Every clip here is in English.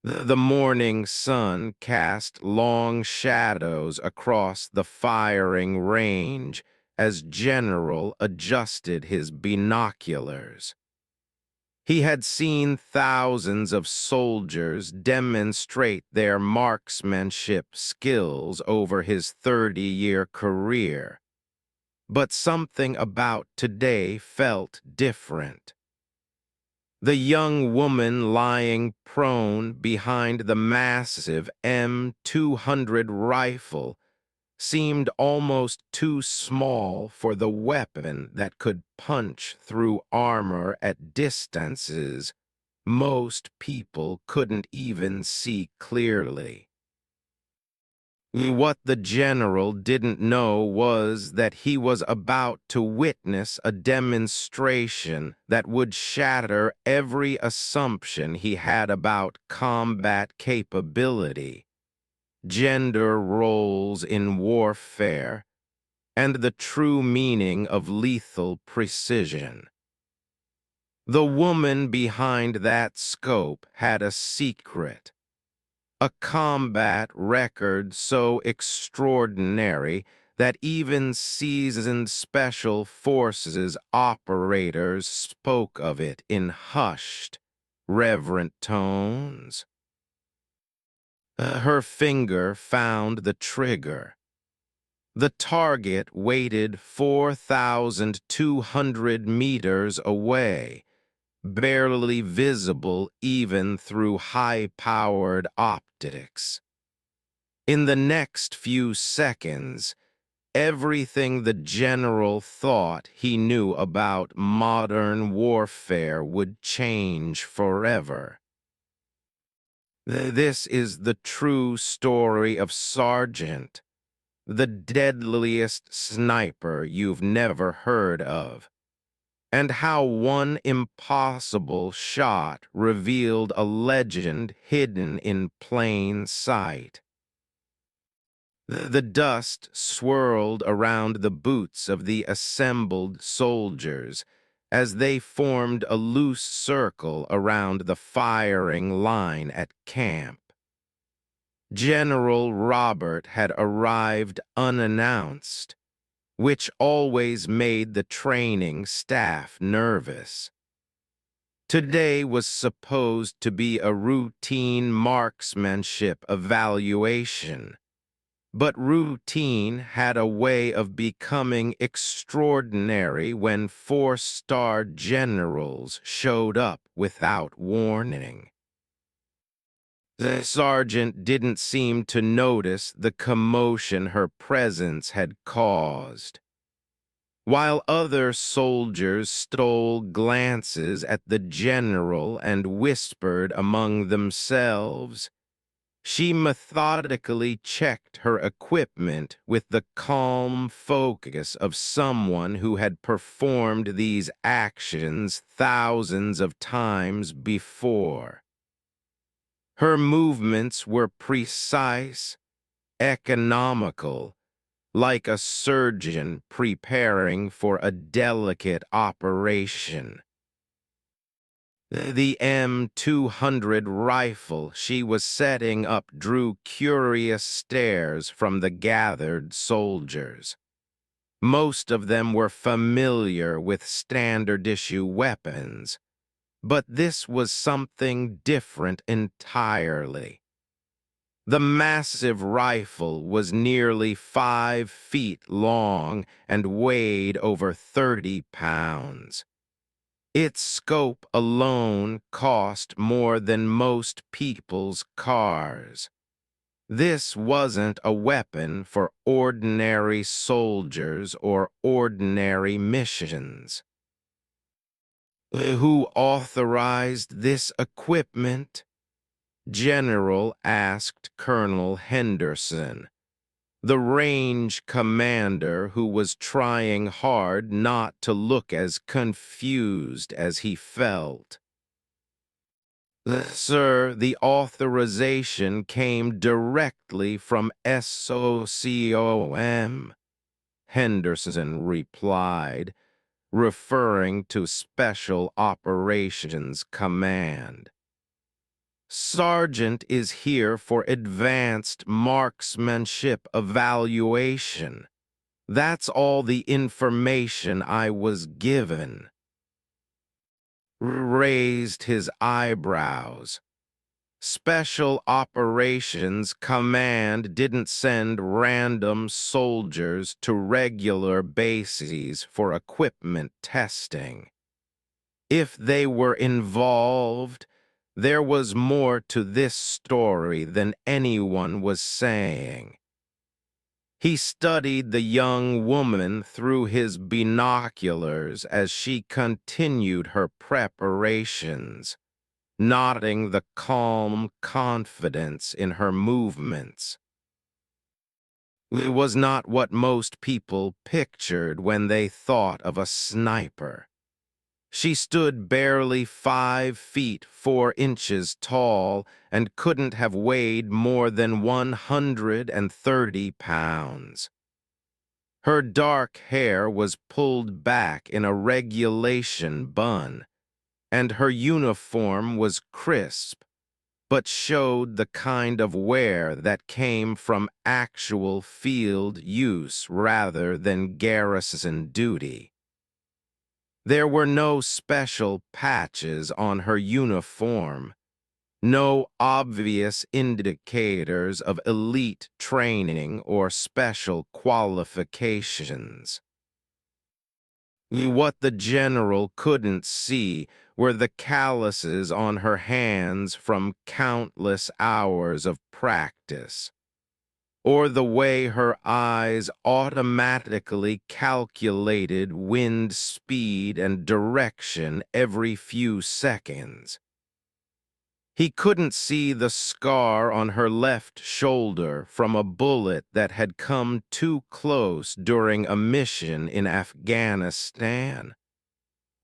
The morning sun cast long shadows across the firing range as General adjusted his binoculars. He had seen thousands of soldiers demonstrate their marksmanship skills over his 30-year career, but something about today felt different. The young woman lying prone behind the massive M200 rifle seemed almost too small for the weapon that could punch through armor at distances most people couldn't even see clearly. What the general didn't know was that he was about to witness a demonstration that would shatter every assumption he had about combat capability, gender roles in warfare, and the true meaning of lethal precision. The woman behind that scope had a secret, a combat record so extraordinary that even seasoned special forces operators spoke of it in hushed, reverent tones. Her finger found the trigger. The target waited 4,200 meters away, barely visible even through high-powered optics. In the next few seconds, everything the general thought he knew about modern warfare would change forever. This is the true story of Sergeant, the deadliest sniper you've never heard of, and how one impossible shot revealed a legend hidden in plain sight. The dust swirled around the boots of the assembled soldiers as they formed a loose circle around the firing line at camp. General Robert had arrived unannounced, which always made the training staff nervous. Today was supposed to be a routine marksmanship evaluation, but routine had a way of becoming extraordinary when four-star generals showed up without warning. The sergeant didn't seem to notice the commotion her presence had caused. While other soldiers stole glances at the general and whispered among themselves, she methodically checked her equipment with the calm focus of someone who had performed these actions thousands of times before. Her movements were precise, economical, like a surgeon preparing for a delicate operation. The M200 rifle she was setting up drew curious stares from the gathered soldiers. Most of them were familiar with standard-issue weapons, but this was something different entirely. The massive rifle was nearly 5 feet long and weighed over 30 pounds. Its scope alone cost more than most people's cars. This wasn't a weapon for ordinary soldiers or ordinary missions. Who authorized this equipment? General asked Colonel Henderson, the range commander who was trying hard not to look as confused as he felt. Sir, the authorization came directly from SOCOM, Henderson replied, referring to Special Operations Command. Sergeant is here for advanced marksmanship evaluation. That's all the information I was given. Raised his eyebrows. Special Operations Command didn't send random soldiers to regular bases for equipment testing. If they were involved, there was more to this story than anyone was saying. He studied the young woman through his binoculars as she continued her preparations, noting the calm confidence in her movements. It was not what most people pictured when they thought of a sniper. She stood barely 5 feet 4 inches tall and couldn't have weighed more than 130 pounds. Her dark hair was pulled back in a regulation bun, and her uniform was crisp, but showed the kind of wear that came from actual field use rather than garrison duty. There were no special patches on her uniform, no obvious indicators of elite training or special qualifications. What the general couldn't see were the calluses on her hands from countless hours of practice, or the way her eyes automatically calculated wind speed and direction every few seconds. He couldn't see the scar on her left shoulder from a bullet that had come too close during a mission in Afghanistan,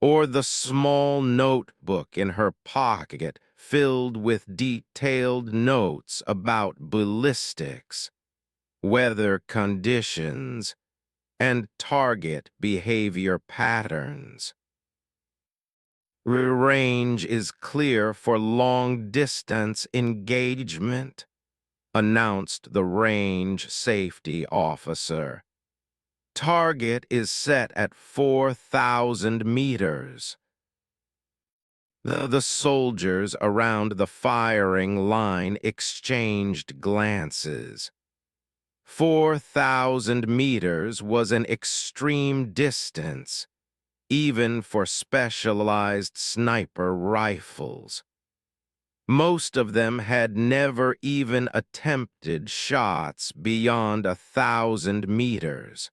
or the small notebook in her pocket filled with detailed notes about ballistics, weather conditions, and target behavior patterns. Range is clear for long-distance engagement, announced the range safety officer. Target is set at 4,000 meters. The soldiers around the firing line exchanged glances. 4,000 meters was an extreme distance, even for specialized sniper rifles. Most of them had never even attempted shots beyond 1,000 meters.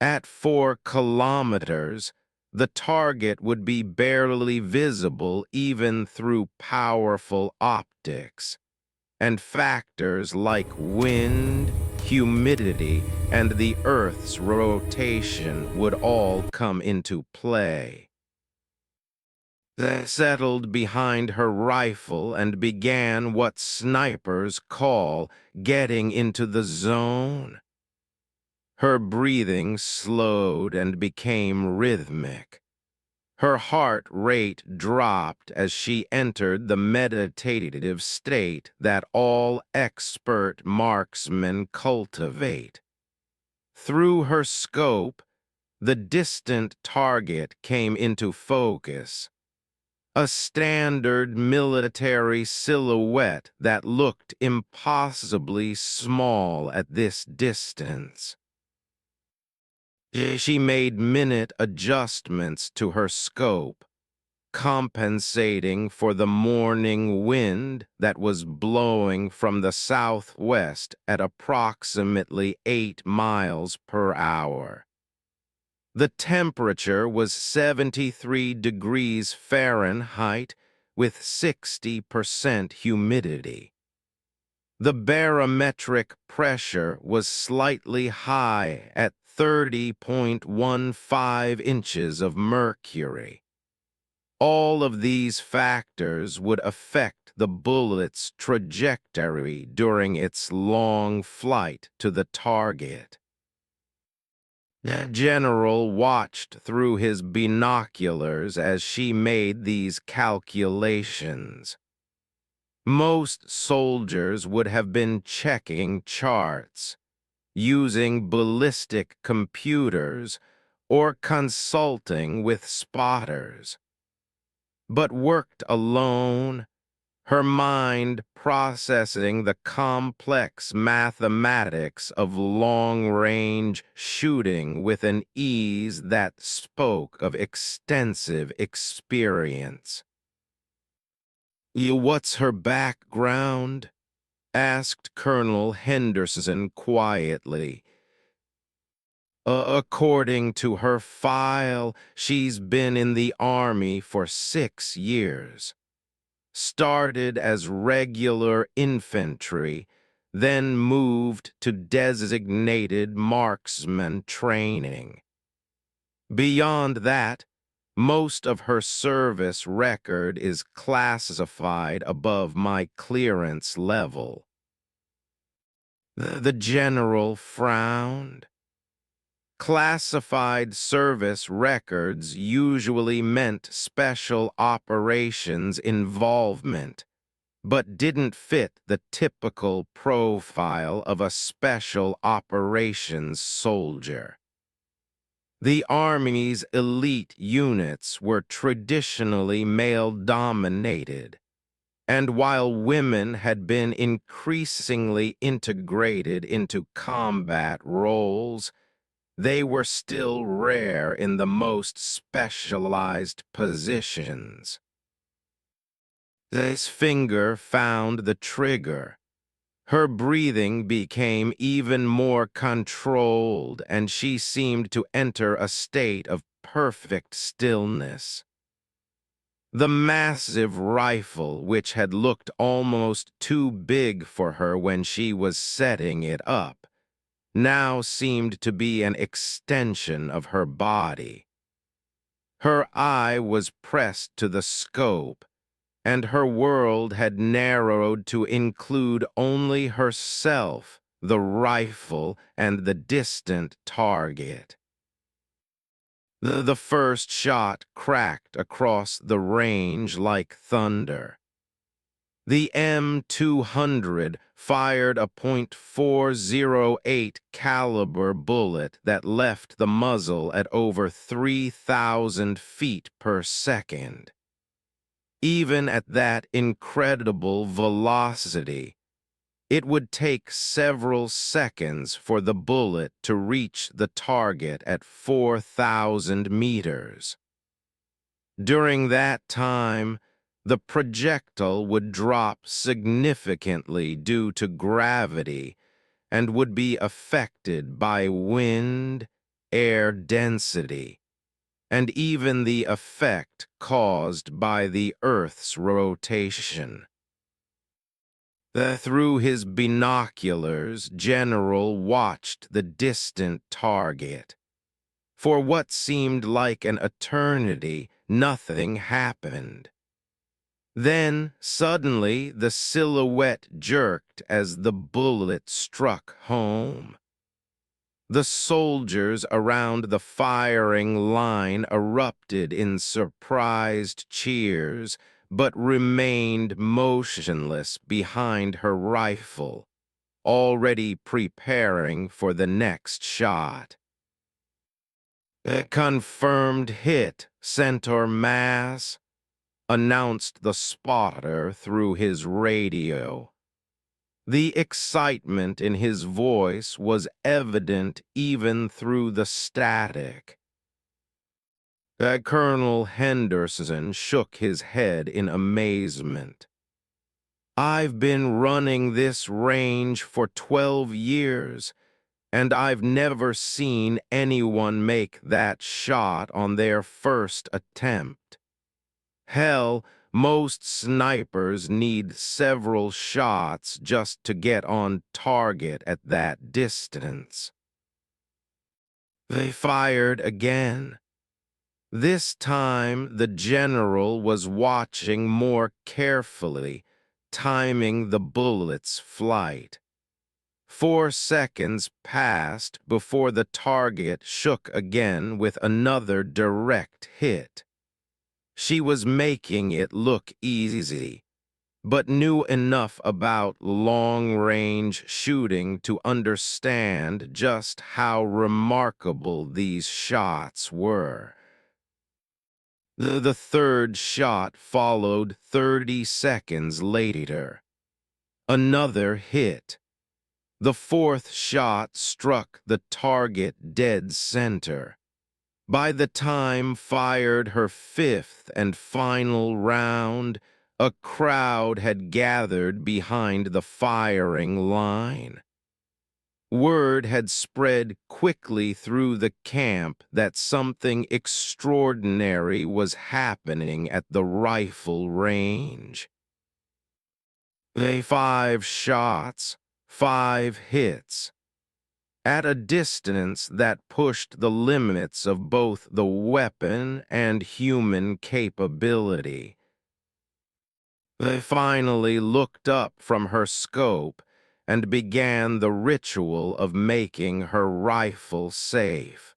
At 4 kilometers, the target would be barely visible even through powerful optics, and factors like wind, humidity, and the Earth's rotation would all come into play. They settled behind her rifle and began what snipers call getting into the zone. Her breathing slowed and became rhythmic. Her heart rate dropped as she entered the meditative state that all expert marksmen cultivate. Through her scope, the distant target came into focus. A standard military silhouette that looked impossibly small at this distance. She made minute adjustments to her scope, compensating for the morning wind that was blowing from the southwest at approximately 8 miles per hour. The temperature was 73 degrees Fahrenheit with 60% humidity. The barometric pressure was slightly high at 30.15 inches of mercury. All of these factors would affect the bullet's trajectory during its long flight to the target. The general watched through his binoculars as she made these calculations. Most soldiers would have been checking charts, using ballistic computers, or consulting with spotters, but worked alone, her mind processing the complex mathematics of long-range shooting with an ease that spoke of extensive experience. "What's her background?" asked Colonel Henderson quietly. According to her file, she's been in the Army for 6 years. Started as regular infantry, then moved to designated marksman training. Beyond that, most of her service record is classified above my clearance level. The general frowned. Classified service records usually meant special operations involvement, but didn't fit the typical profile of a special operations soldier. The Army's elite units were traditionally male-dominated, and while women had been increasingly integrated into combat roles, they were still rare in the most specialized positions. His finger found the trigger. Her breathing became even more controlled, and she seemed to enter a state of perfect stillness. The massive rifle, which had looked almost too big for her when she was setting it up, now seemed to be an extension of her body. Her eye was pressed to the scope, and her world had narrowed to include only herself, the rifle, and the distant target. The first shot cracked across the range like thunder. The M200 fired a .408 caliber bullet that left the muzzle at over 3,000 feet per second. Even at that incredible velocity, it would take several seconds for the bullet to reach the target at 4,000 meters. During that time, the projectile would drop significantly due to gravity and would be affected by wind, air density, and even the effect caused by the Earth's rotation. Through his binoculars, General watched the distant target. For what seemed like an eternity, nothing happened. Then, suddenly, the silhouette jerked as the bullet struck home. The soldiers around the firing line erupted in surprised cheers, but remained motionless behind her rifle, already preparing for the next shot. "A confirmed hit, Centaur Mass," announced the spotter through his radio. The excitement in his voice was evident even through the static. Colonel Henderson shook his head in amazement. "I've been running this range for 12 years, and I've never seen anyone make that shot on their first attempt. Hell, most snipers need several shots just to get on target at that distance." They fired again. This time, the general was watching more carefully, timing the bullet's flight. 4 seconds passed before the target shook again with another direct hit. She was making it look easy, but knew enough about long-range shooting to understand just how remarkable these shots were. The third shot followed 30 seconds later. Another hit. The fourth shot struck the target dead center. By the time fired her fifth and final round, a crowd had gathered behind the firing line. Word had spread quickly through the camp that something extraordinary was happening at the rifle range. 5 shots, 5 hits, at a distance that pushed the limits of both the weapon and human capability. They finally looked up from her scope and began the ritual of making her rifle safe.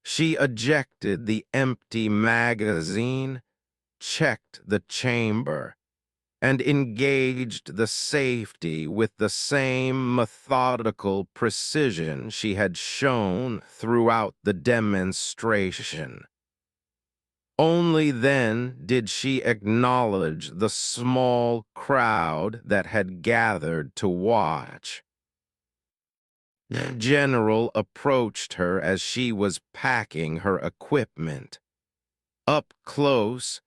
She ejected the empty magazine, checked the chamber, and engaged the safety with the same methodical precision she had shown throughout the demonstration. Only then did she acknowledge the small crowd that had gathered to watch. The general approached her as she was packing her equipment. Up close,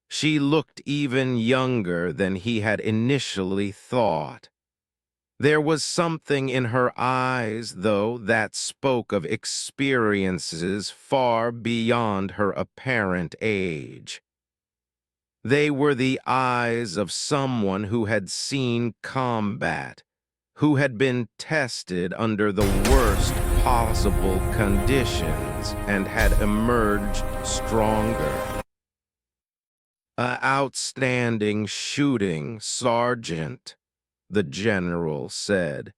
she looked even younger than he had initially thought. There was something in her eyes, though, that spoke of experiences far beyond her apparent age. They were the eyes of someone who had seen combat, who had been tested under the worst possible conditions and had emerged stronger. Outstanding shooting, Sergeant," the general said.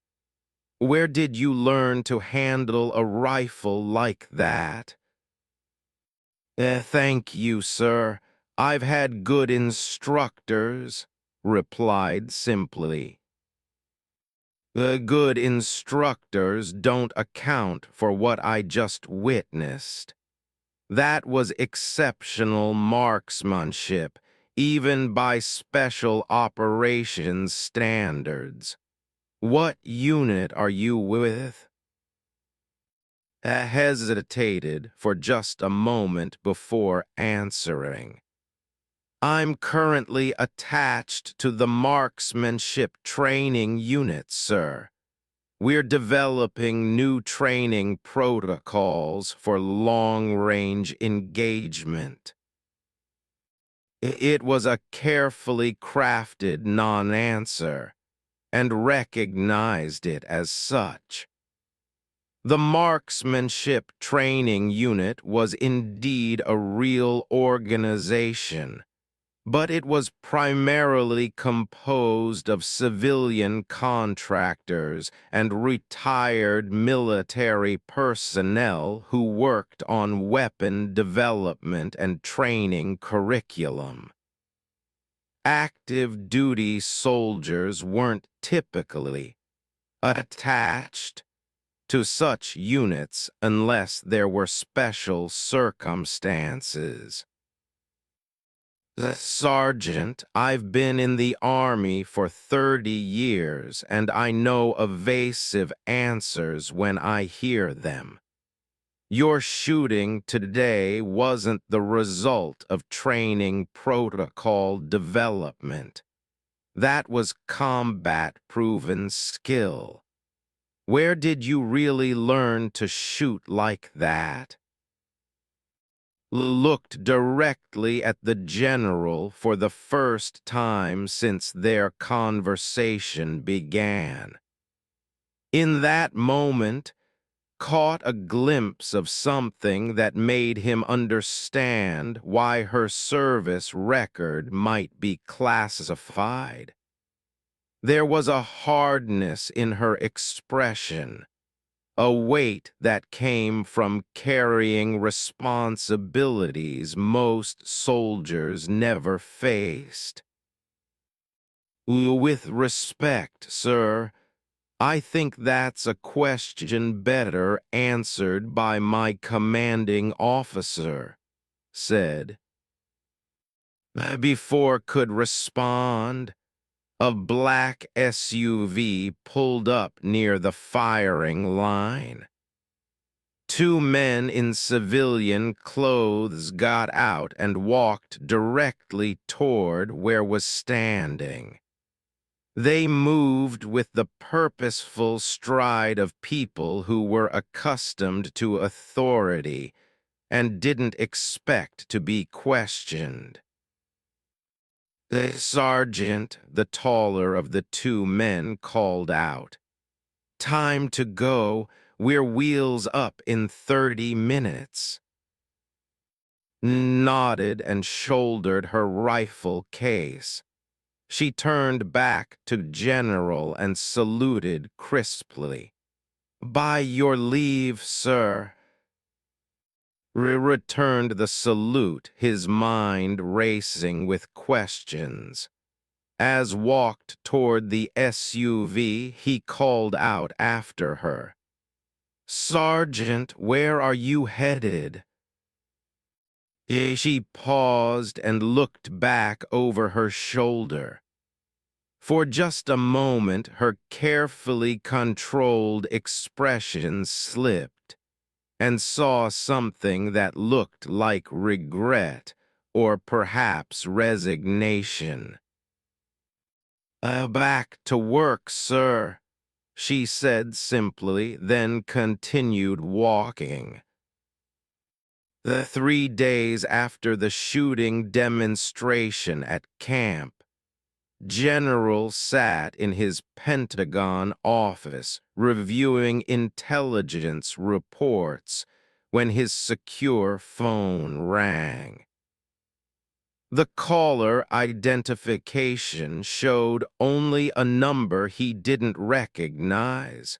"Where did you learn to handle a rifle like that?" Thank you, sir. I've had good instructors," replied simply. "The good instructors don't account for what I just witnessed. That was exceptional marksmanship, even by special operations standards. What unit are you with?" Hesitated for just a moment before answering. "I'm currently attached to the marksmanship training unit, sir. We're developing new training protocols for long-range engagement." It was a carefully crafted non-answer, and recognized it as such. The marksmanship training unit was indeed a real organization, but it was primarily composed of civilian contractors and retired military personnel who worked on weapon development and training curriculum. Active duty soldiers weren't typically attached to such units unless there were special circumstances. "Sergeant, I've been in the Army for 30 years, and I know evasive answers when I hear them. Your shooting today wasn't the result of training protocol development. That was combat-proven skill. Where did you really learn to shoot like that?" Looked directly at the general for the first time since their conversation began. In that moment, caught a glimpse of something that made him understand why her service record might be classified. There was a hardness in her expression, a weight that came from carrying responsibilities most soldiers never faced. With respect, sir, I think that's a question better answered by my commanding officer, said. Before could respond, a black SUV pulled up near the firing line. Two men in civilian clothes got out and walked directly toward where was standing. They moved with the purposeful stride of people who were accustomed to authority and didn't expect to be questioned. The sergeant, the taller of the two men, called out, "Time to go. We're wheels up in 30 minutes." Nodded and shouldered her rifle case. She turned back to General and saluted crisply. "By your leave, sir." Returned the salute, his mind racing with questions. As walked toward the SUV, he called out after her, "Sergeant, where are you headed?" She paused and looked back over her shoulder. For just a moment, her carefully controlled expression slipped, and saw something that looked like regret or perhaps resignation. "Back to work, sir," she said simply, then continued walking. The 3 days after the shooting demonstration at camp, General sat in his Pentagon office reviewing intelligence reports when his secure phone rang. The caller identification showed only a number he didn't recognize,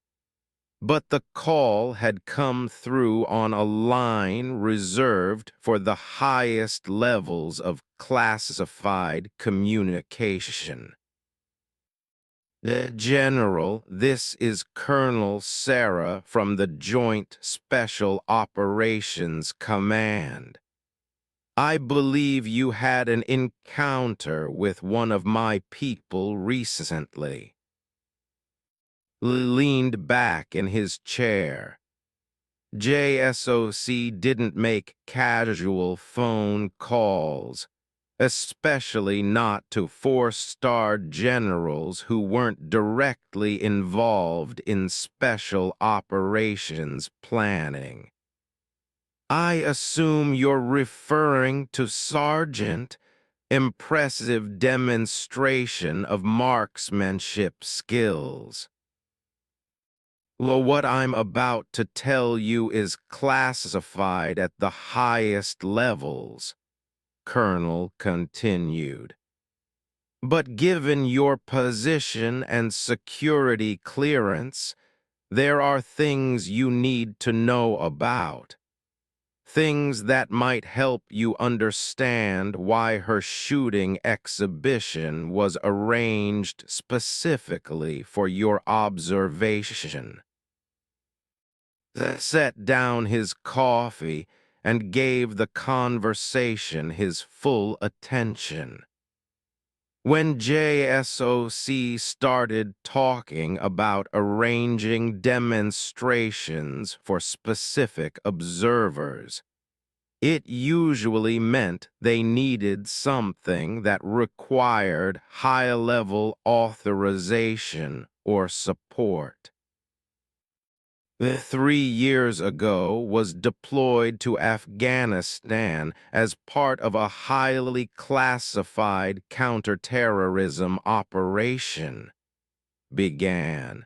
but the call had come through on a line reserved for the highest levels of classified communication. "General, this is Colonel Sarah from the Joint Special Operations Command. I believe you had an encounter with one of my people recently." Leaned back in his chair. JSOC didn't make casual phone calls, especially not to four-star generals who weren't directly involved in special operations planning. "I assume you're referring to Sergeant. Impressive demonstration of marksmanship skills." "Well, what I'm about to tell you is classified at the highest levels," Colonel continued. "But given your position and security clearance, there are things you need to know about. Things that might help you understand why her shooting exhibition was arranged specifically for your observation." Set down his coffee and gave the conversation his full attention. When JSOC started talking about arranging demonstrations for specific observers, it usually meant they needed something that required high-level authorization or support. 3 years ago was deployed to Afghanistan as part of a highly classified counterterrorism operation. Began.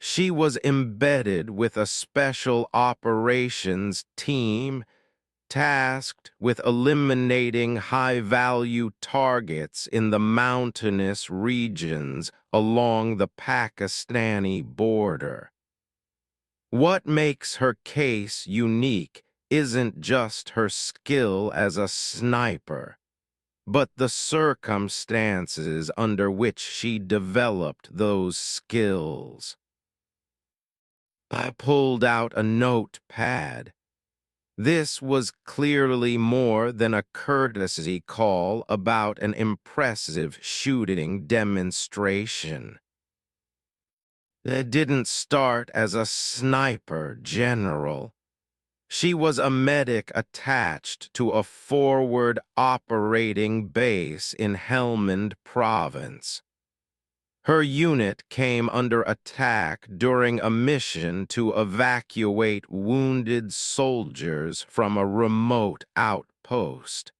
She was embedded with a special operations team tasked with eliminating high-value targets in the mountainous regions along the Pakistani border. What makes her case unique isn't just her skill as a sniper, but the circumstances under which she developed those skills. I pulled out a notepad. This was clearly more than a courtesy call about an impressive shooting demonstration. It didn't start as a sniper general. She was a medic attached to a forward operating base in Helmand Province. Her unit came under attack during a mission to evacuate wounded soldiers from a remote outpost.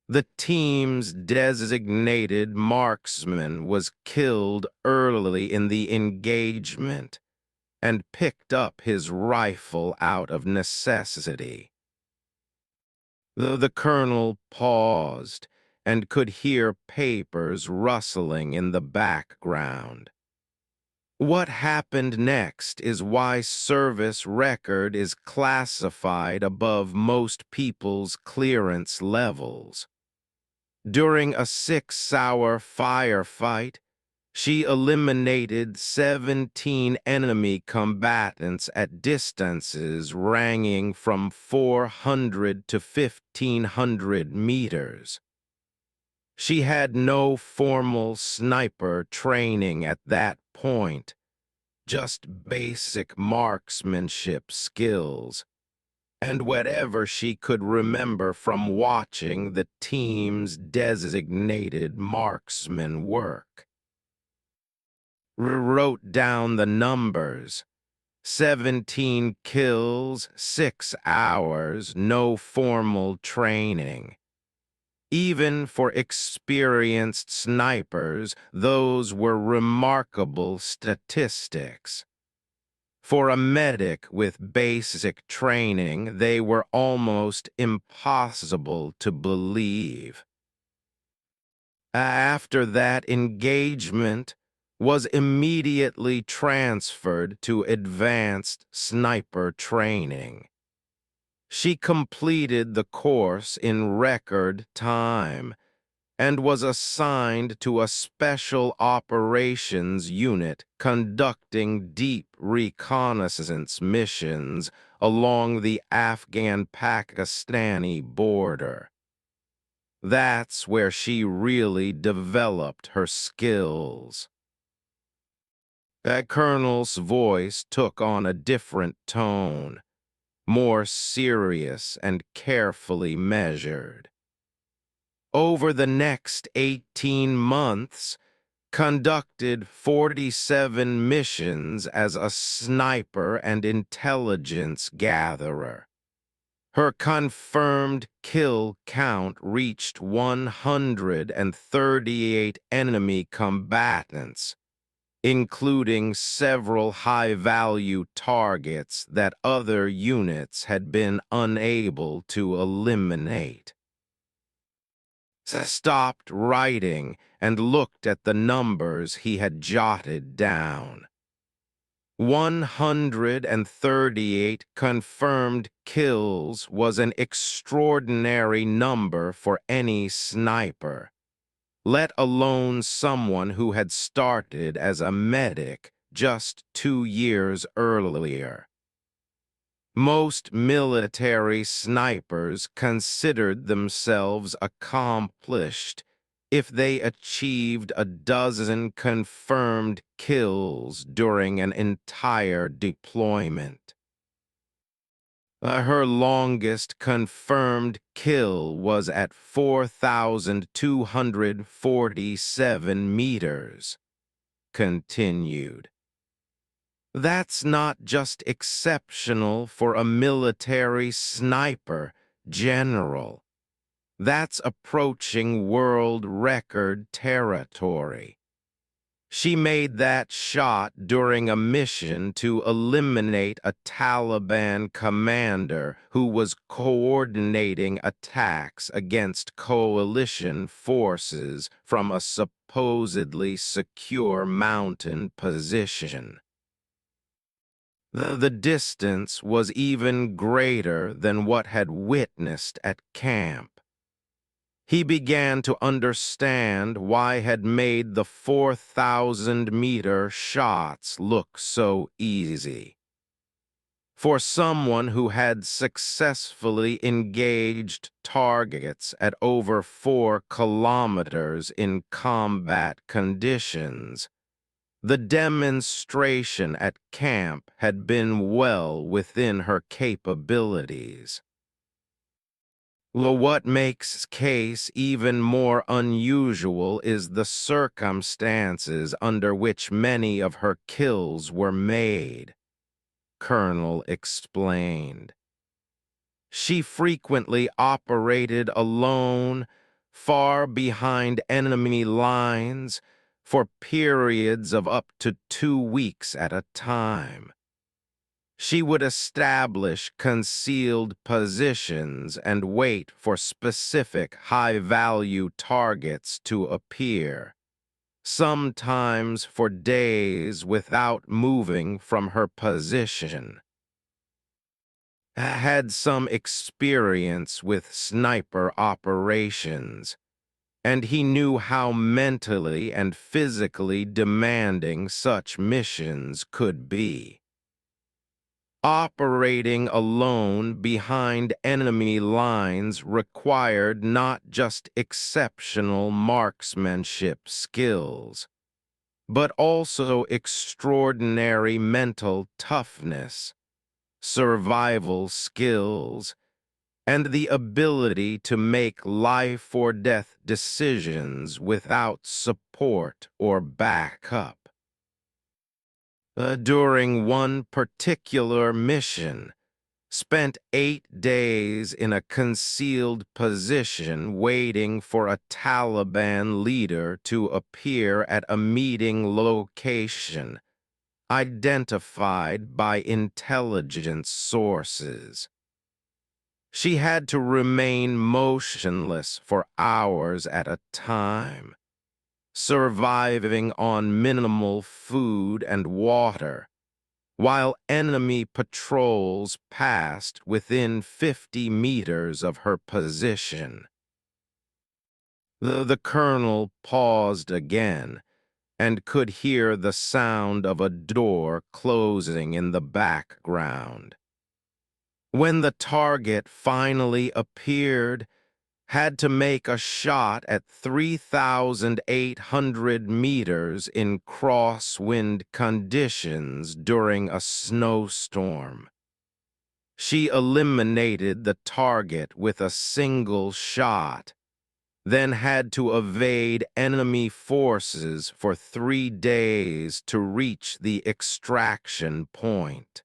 The team's designated marksman was killed early in the engagement and picked up his rifle out of necessity. The colonel paused and could hear papers rustling in the background. What happened next is why service record is classified above most people's clearance levels. During a 6-hour firefight, she eliminated 17 enemy combatants at distances ranging from 400 to 1,500 meters. She had no formal sniper training at that point, just basic marksmanship skills, and whatever she could remember from watching the team's designated marksman work. Wrote down the numbers. 17 kills, 6 hours, no formal training. Even for experienced snipers, those were remarkable statistics. For a medic with basic training, they were almost impossible to believe. After that engagement, was immediately transferred to advanced sniper training. She completed the course in record time and was assigned to a special operations unit conducting deep reconnaissance missions along the Afghan-Pakistani border. That's where she really developed her skills. That colonel's voice took on a different tone, more serious and carefully measured. Over the next 18 months, conducted 47 missions as a sniper and intelligence gatherer. Her confirmed kill count reached 138 enemy combatants, including several high-value targets that other units had been unable to eliminate. Stopped writing and looked at the numbers he had jotted down. 138 confirmed kills was an extraordinary number for any sniper, let alone someone who had started as a medic just 2 years earlier. Most military snipers considered themselves accomplished if they achieved a dozen confirmed kills during an entire deployment. Her longest confirmed kill was at 4,247 meters, continued. That's not just exceptional for a military sniper, General. That's approaching world record territory. She made that shot during a mission to eliminate a Taliban commander who was coordinating attacks against coalition forces from a supposedly secure mountain position. The distance was even greater than what had witnessed at camp. He began to understand why had made the 4,000-meter shots look so easy. For someone who had successfully engaged targets at over 4 kilometers in combat conditions, the demonstration at camp had been well within her capabilities. What makes case even more unusual is the circumstances under which many of her kills were made, Colonel explained. She frequently operated alone, far behind enemy lines, for periods of up to 2 weeks at a time. She would establish concealed positions and wait for specific high-value targets to appear, sometimes for days without moving from her position. Had some experience with sniper operations, and he knew how mentally and physically demanding such missions could be. Operating alone behind enemy lines required not just exceptional marksmanship skills, but also extraordinary mental toughness, survival skills, and the ability to make life-or-death decisions without support or backup. During one particular mission, spent 8 days in a concealed position waiting for a Taliban leader to appear at a meeting location identified by intelligence sources. She had to remain motionless for hours at a time, surviving on minimal food and water, while enemy patrols passed within 50 meters of her position. The colonel paused again and could hear the sound of a door closing in the background. When the target finally appeared, had to make a shot at 3,800 meters in crosswind conditions during a snowstorm. She eliminated the target with a single shot, then had to evade enemy forces for 3 days to reach the extraction point.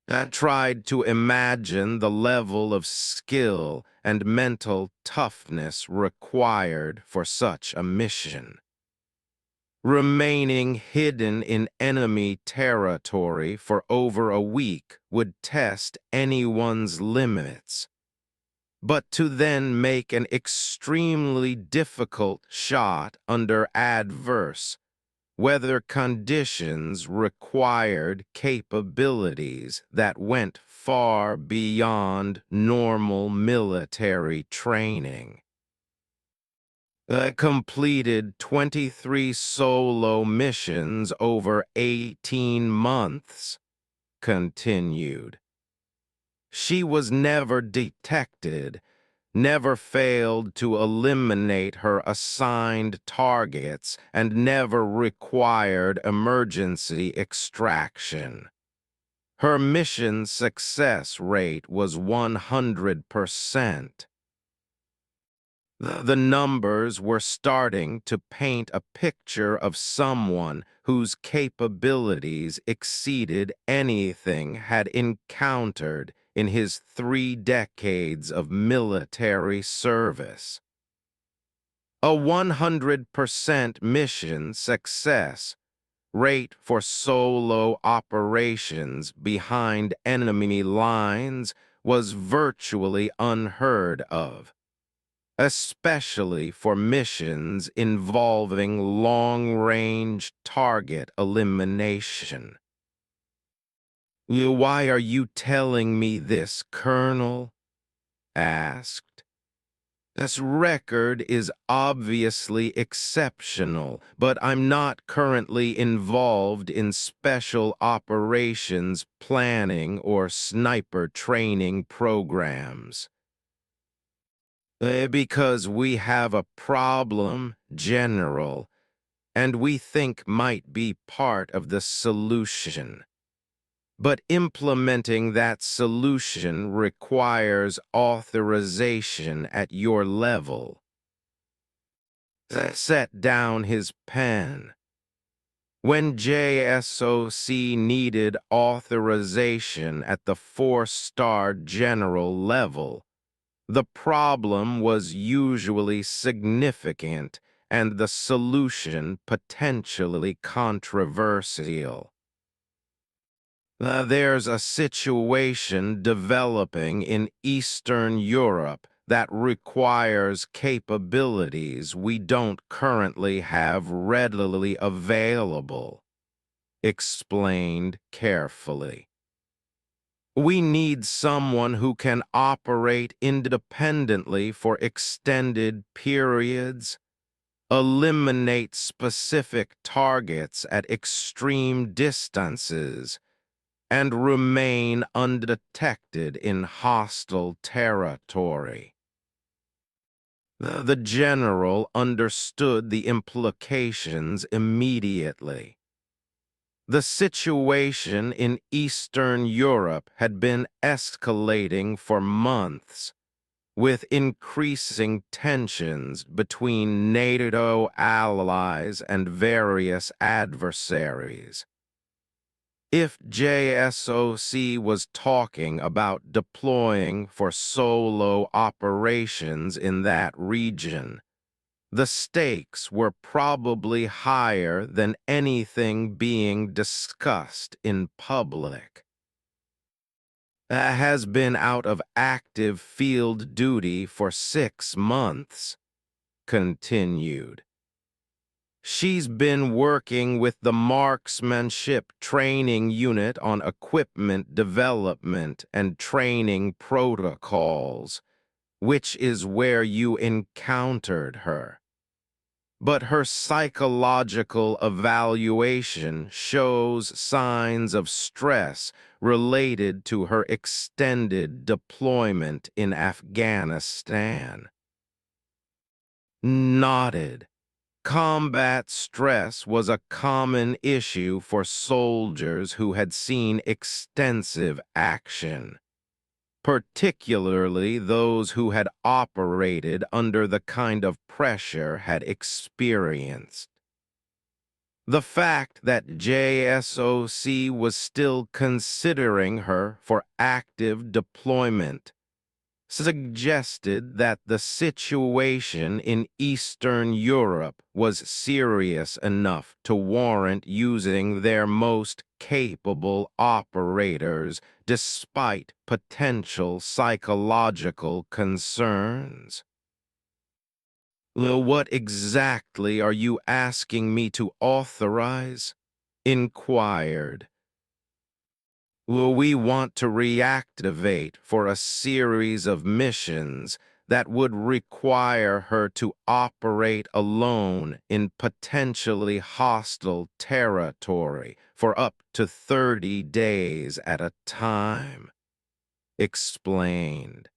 I tried to imagine the level of skill and mental toughness required for such a mission. Remaining hidden in enemy territory for over a week would test anyone's limits. But to then make an extremely difficult shot under adverse weather conditions required capabilities that went far beyond normal military training. I completed 23 solo missions over 18 months, continued. She was never detected, never failed to eliminate her assigned targets, and never required emergency extraction. Her mission success rate was 100%. The numbers were starting to paint a picture of someone whose capabilities exceeded anything had encountered in his 3 decades of military service. A 100% mission success rate for solo operations behind enemy lines was virtually unheard of, especially for missions involving long-range target elimination. "Why are you telling me this, Colonel?" asked. This record is obviously exceptional, but I'm not currently involved in special operations planning or sniper training programs. Because we have a problem, General, and we think might be part of the solution. But implementing that solution requires authorization at your level. Set down his pen. When JSOC needed authorization at the four-star general level, the problem was usually significant and the solution potentially controversial. There's a situation developing in Eastern Europe that requires capabilities we don't currently have readily available, explained carefully. We need someone who can operate independently for extended periods, eliminate specific targets at extreme distances, and remain undetected in hostile territory. The general understood the implications immediately. The situation in Eastern Europe had been escalating for months, with increasing tensions between NATO allies and various adversaries. If JSOC was talking about deploying for solo operations in that region, the stakes were probably higher than anything being discussed in public. Has been out of active field duty for 6 months, continued. She's been working with the Marksmanship Training Unit on equipment development and training protocols, which is where you encountered her. But her psychological evaluation shows signs of stress related to her extended deployment in Afghanistan. Nodded. Combat stress was a common issue for soldiers who had seen extensive action, particularly those who had operated under the kind of pressure had experienced. The fact that JSOC was still considering her for active deployment suggested that the situation in Eastern Europe was serious enough to warrant using their most capable operators despite potential psychological concerns. What exactly are you asking me to authorize? Inquired. We want to reactivate for a series of missions that would require her to operate alone in potentially hostile territory for up to 30 days at a time, explained.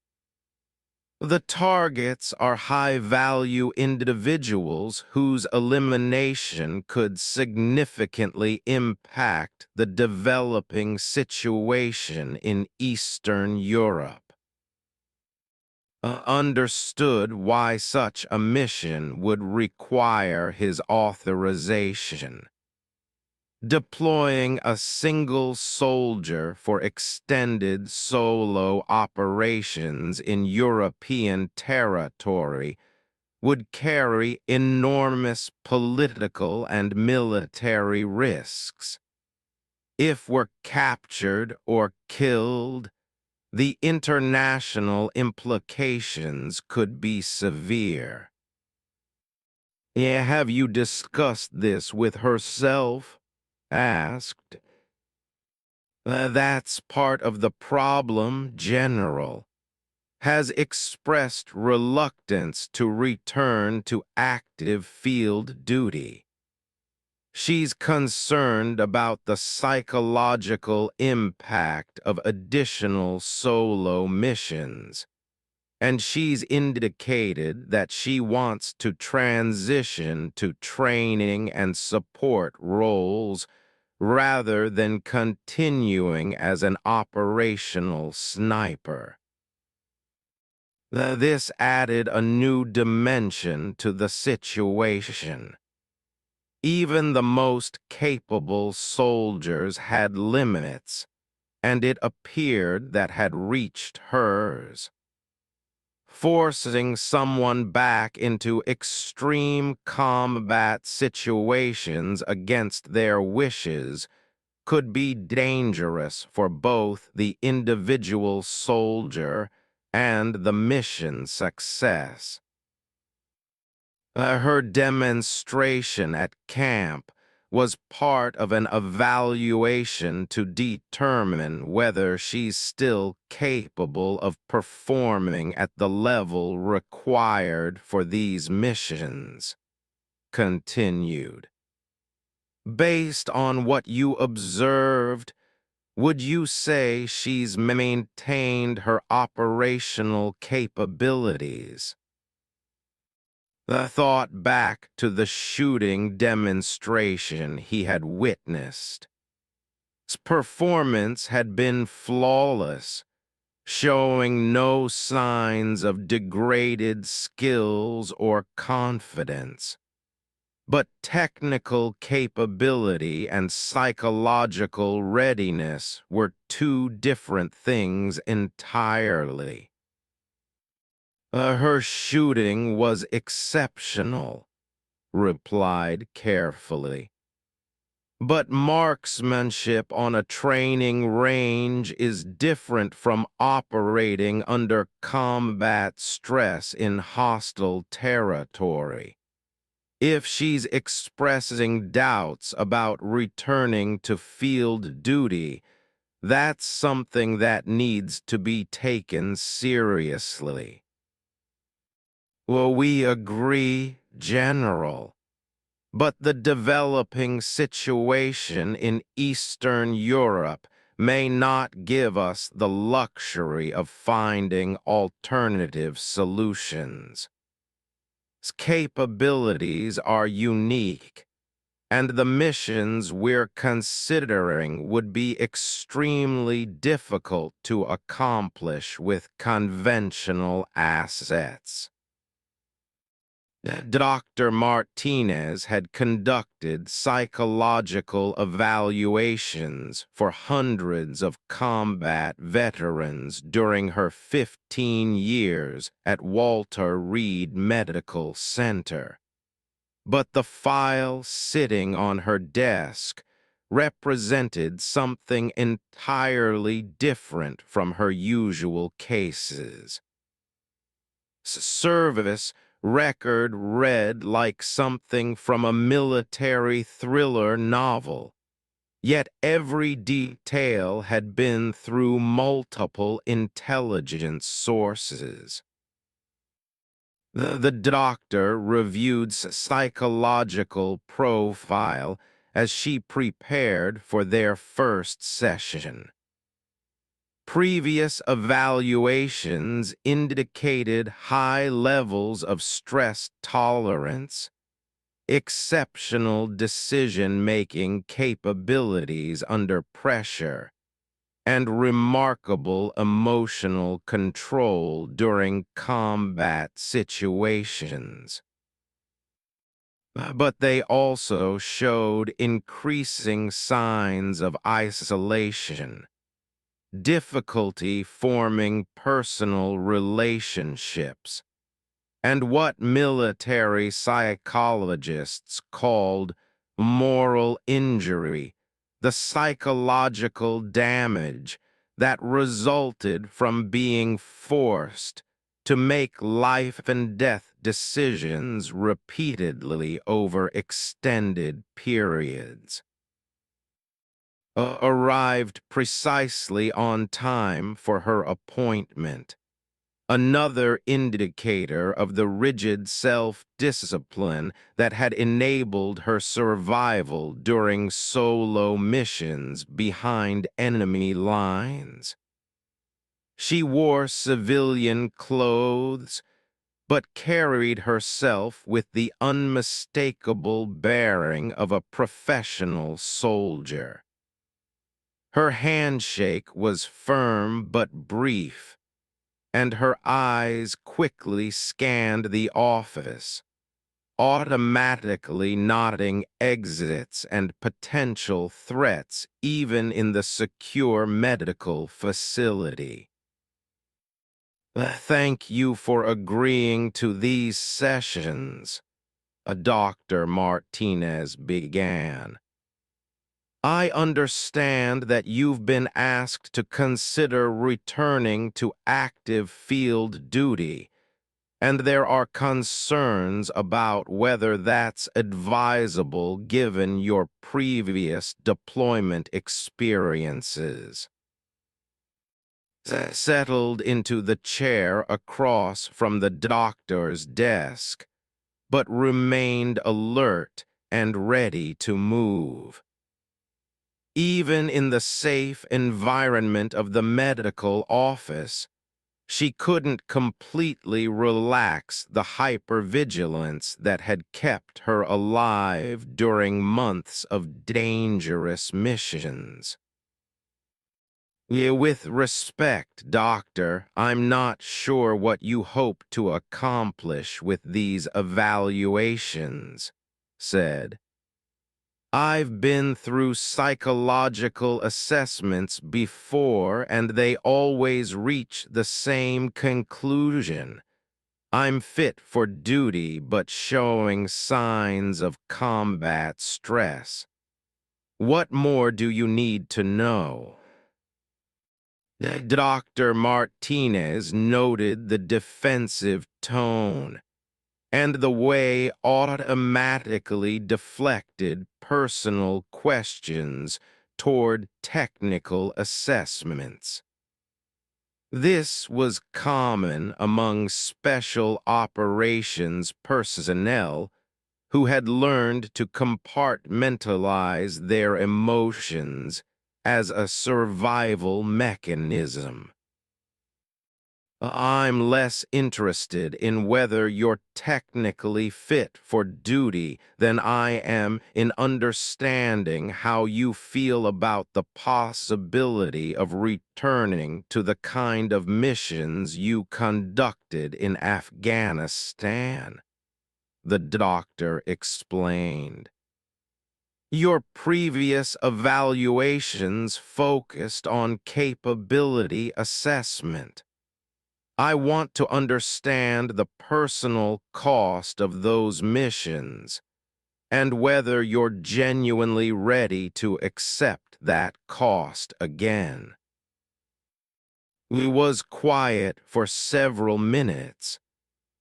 The targets are high-value individuals whose elimination could significantly impact the developing situation in Eastern Europe. Understood why such a mission would require his authorization. Deploying a single soldier for extended solo operations in European territory would carry enormous political and military risks. If we're captured or killed, the international implications could be severe. Yeah, have you discussed this with herself? Asked. That's part of the problem, General. has expressed reluctance to return to active field duty. She's concerned about the psychological impact of additional solo missions, and she's indicated that she wants to transition to training and support roles rather than continuing as an operational sniper. This added a new dimension to the situation. Even the most capable soldiers had limits, and it appeared that had reached hers. Forcing someone back into extreme combat situations against their wishes could be dangerous for both the individual soldier and the mission success. Her demonstration at camp was part of an evaluation to determine whether she's still capable of performing at the level required for these missions. Continued. Based on what you observed, would you say she's maintained her operational capabilities? The thought back to the shooting demonstration he had witnessed. His performance had been flawless, showing no signs of degraded skills or confidence. But technical capability and psychological readiness were two different things entirely. Her shooting was exceptional, replied carefully. But marksmanship on a training range is different from operating under combat stress in hostile territory. If she's expressing doubts about returning to field duty, that's something that needs to be taken seriously. Well, we agree, General. But the developing situation in Eastern Europe may not give us the luxury of finding alternative solutions. Capabilities are unique, and the missions we're considering would be extremely difficult to accomplish with conventional assets. Dr. Martinez had conducted psychological evaluations for hundreds of combat veterans during her 15 years at Walter Reed Medical Center. But the file sitting on her desk represented something entirely different from her usual cases. Service record read like something from a military thriller novel, yet every detail had been through multiple intelligence sources. The doctor reviewed psychological profile as she prepared for their first session. Previous evaluations indicated high levels of stress tolerance, exceptional decision-making capabilities under pressure, and remarkable emotional control during combat situations. But they also showed increasing signs of isolation, difficulty forming personal relationships, and what military psychologists called moral injury, the psychological damage that resulted from being forced to make life and death decisions repeatedly over extended periods. Arrived precisely on time for her appointment. another indicator of the rigid self-discipline that had enabled her survival during solo missions behind enemy lines. She wore civilian clothes, but carried herself with the unmistakable bearing of a professional soldier. Her handshake was firm but brief, and her eyes quickly scanned the office, automatically noting exits and potential threats even in the secure medical facility. Thank you for agreeing to these sessions, Dr. Martinez began. I understand that you've been asked to consider returning to active field duty, and there are concerns about whether that's advisable given your previous deployment experiences. Settled into the chair across from the doctor's desk, but remained alert and ready to move. Even in the safe environment of the medical office, she couldn't completely relax the hypervigilance that had kept her alive during months of dangerous missions. With respect, Doctor, I'm not sure what you hope to accomplish with these evaluations, said. I've been through psychological assessments before, and they always reach the same conclusion. I'm fit for duty, but showing signs of combat stress. What more do you need to know? Dr. Martinez noted the defensive tone and the way automatically deflected personal questions toward technical assessments. This was common among special operations personnel who had learned to compartmentalize their emotions as a survival mechanism. I'm less interested in whether you're technically fit for duty than I am in understanding how you feel about the possibility of returning to the kind of missions you conducted in Afghanistan, the doctor explained. Your previous evaluations focused on capability assessment. I want to understand the personal cost of those missions and whether you're genuinely ready to accept that cost again. He was quiet for several minutes,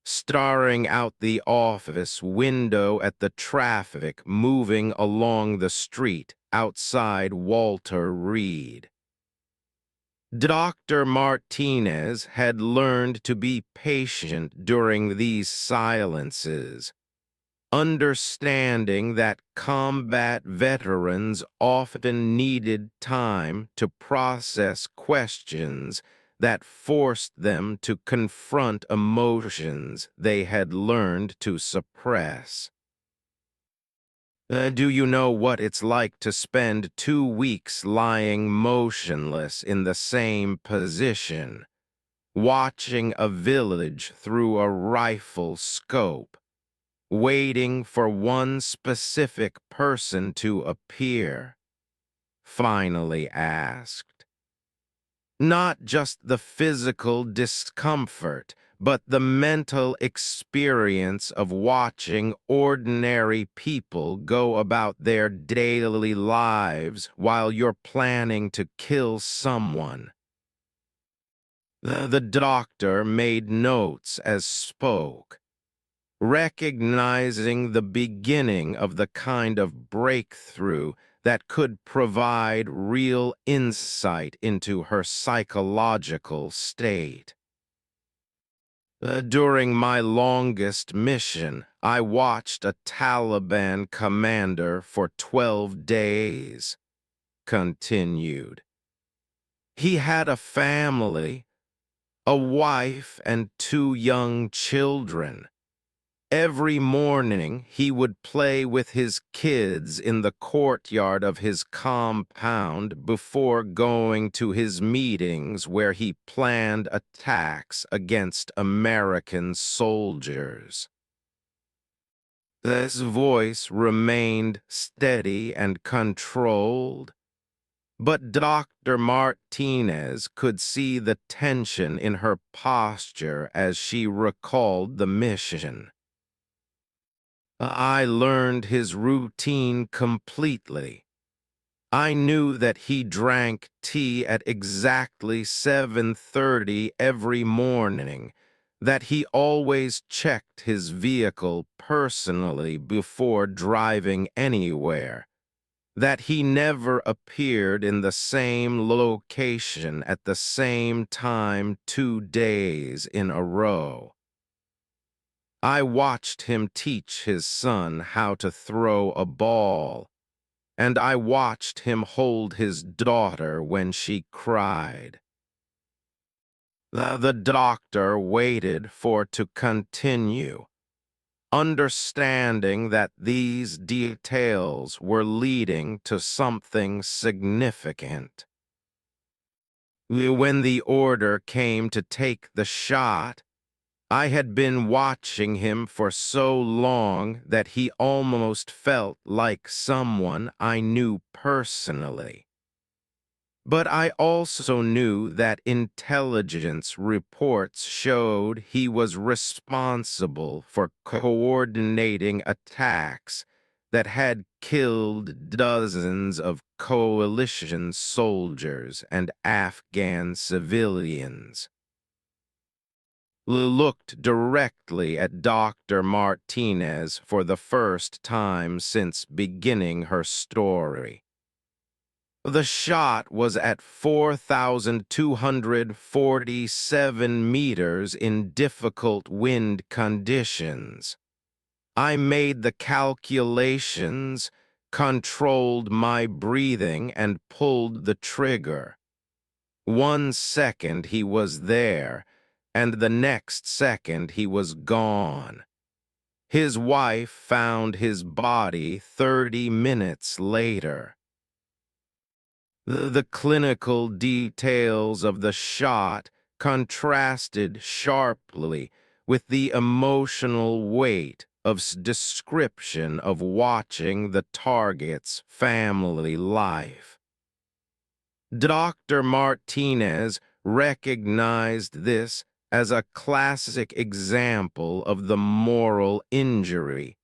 staring out the office window at the traffic moving along the street outside Walter Reed. Dr. Martinez had learned to be patient during these silences, understanding that combat veterans often needed time to process questions that forced them to confront emotions they had learned to suppress. Do you know what it's like to spend 2 weeks lying motionless in the same position, watching a village through a rifle scope, waiting for one specific person to appear? Finally asked. Not just the physical discomfort, but the mental experience of watching ordinary people go about their daily lives while you're planning to kill someone. The doctor made notes as spoke, recognizing the beginning of the kind of breakthrough that could provide real insight into her psychological state. During my longest mission, I watched a Taliban commander for 12 days, continued. He had a family, a wife and two young children. Every morning, he would play with his kids in the courtyard of his compound before going to his meetings where he planned attacks against American soldiers. His voice remained steady and controlled, but Dr. Martinez could see the tension in her posture as she recalled the mission. I learned his routine completely. I knew that he drank tea at exactly 7:30 every morning, that he always checked his vehicle personally before driving anywhere, that he never appeared in the same location at the same time 2 days in a row. I watched him teach his son how to throw a ball, and I watched him hold his daughter when she cried. The doctor waited for to continue, understanding that these details were leading to something significant. When the order came to take the shot, I had been watching him for so long that he almost felt like someone I knew personally. But I also knew that intelligence reports showed he was responsible for coordinating attacks that had killed dozens of coalition soldiers and Afghan civilians. Looked directly at Dr. Martinez for the first time since beginning her story. The shot was at 4,247 meters in difficult wind conditions. I made the calculations, controlled my breathing, and pulled the trigger. 1 second he was there, and the next second he was gone. His wife found his body 30 minutes later. The clinical details of the shot contrasted sharply with the emotional weight of description of watching the target's family life. Dr. Martinez recognized this as a classic example of the moral injury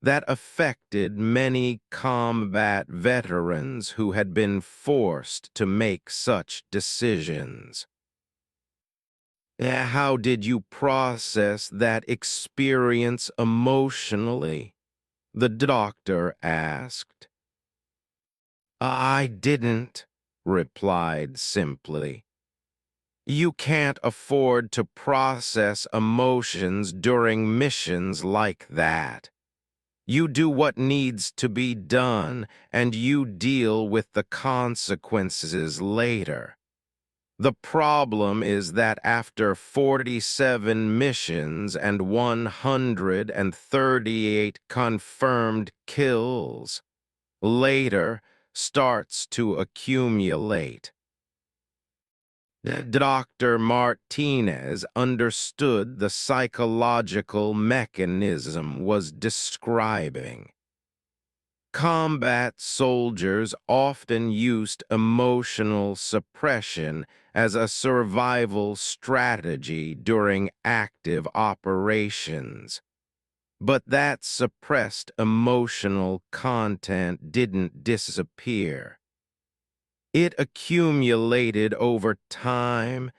that affected many combat veterans who had been forced to make such decisions. How did you process that experience emotionally? The doctor asked. I didn't, replied simply. You can't afford to process emotions during missions like that. You do what needs to be done, and you deal with the consequences later. The problem is that after 47 missions and 138 confirmed kills, later starts to accumulate. Dr. Martinez understood the psychological mechanism was describing. Combat soldiers often used emotional suppression as a survival strategy during active operations. But that suppressed emotional content didn't disappear. It accumulated over time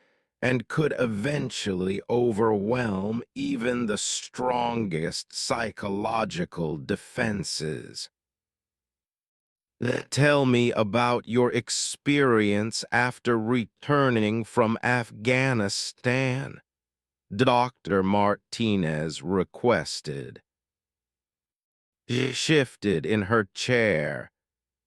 and could eventually overwhelm even the strongest psychological defenses. Tell me about your experience after returning from Afghanistan, Dr. Martinez requested. She shifted in her chair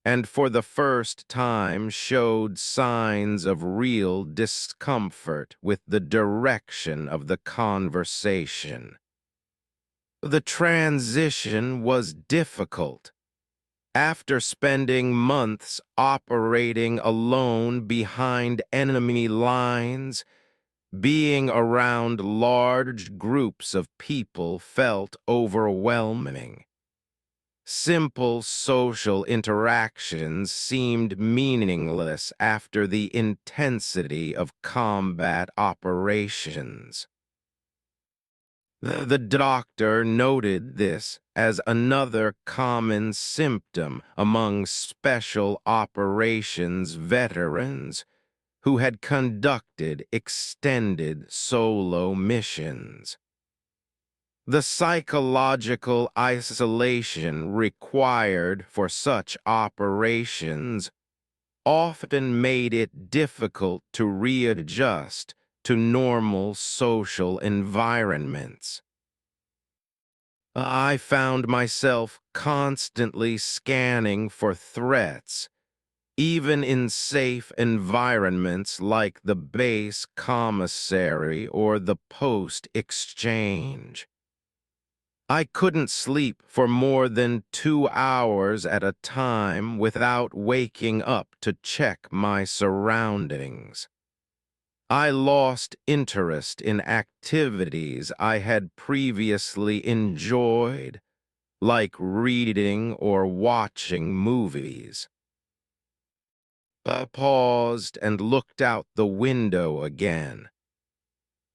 and for the first time showed signs of real discomfort with the direction of the conversation. The transition was difficult. After spending months operating alone behind enemy lines, being around large groups of people felt overwhelming. Simple social interactions seemed meaningless after the intensity of combat operations. The doctor noted this as another common symptom among special operations veterans who had conducted extended solo missions. The psychological isolation required for such operations often made it difficult to readjust to normal social environments. I found myself constantly scanning for threats, even in safe environments like the base commissary or the post exchange. I couldn't sleep for more than 2 hours at a time without waking up to check my surroundings. I lost interest in activities I had previously enjoyed, like reading or watching movies. I paused and looked out the window again.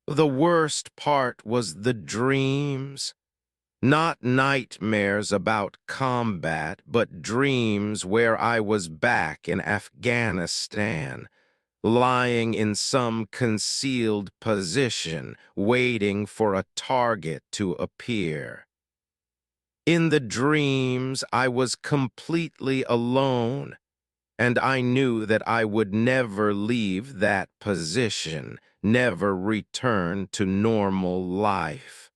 The worst part was the dreams. Not nightmares about combat, but dreams where I was back in Afghanistan, lying in some concealed position, waiting for a target to appear. In the dreams, I was completely alone, and I knew that I would never leave that position, never return to normal life.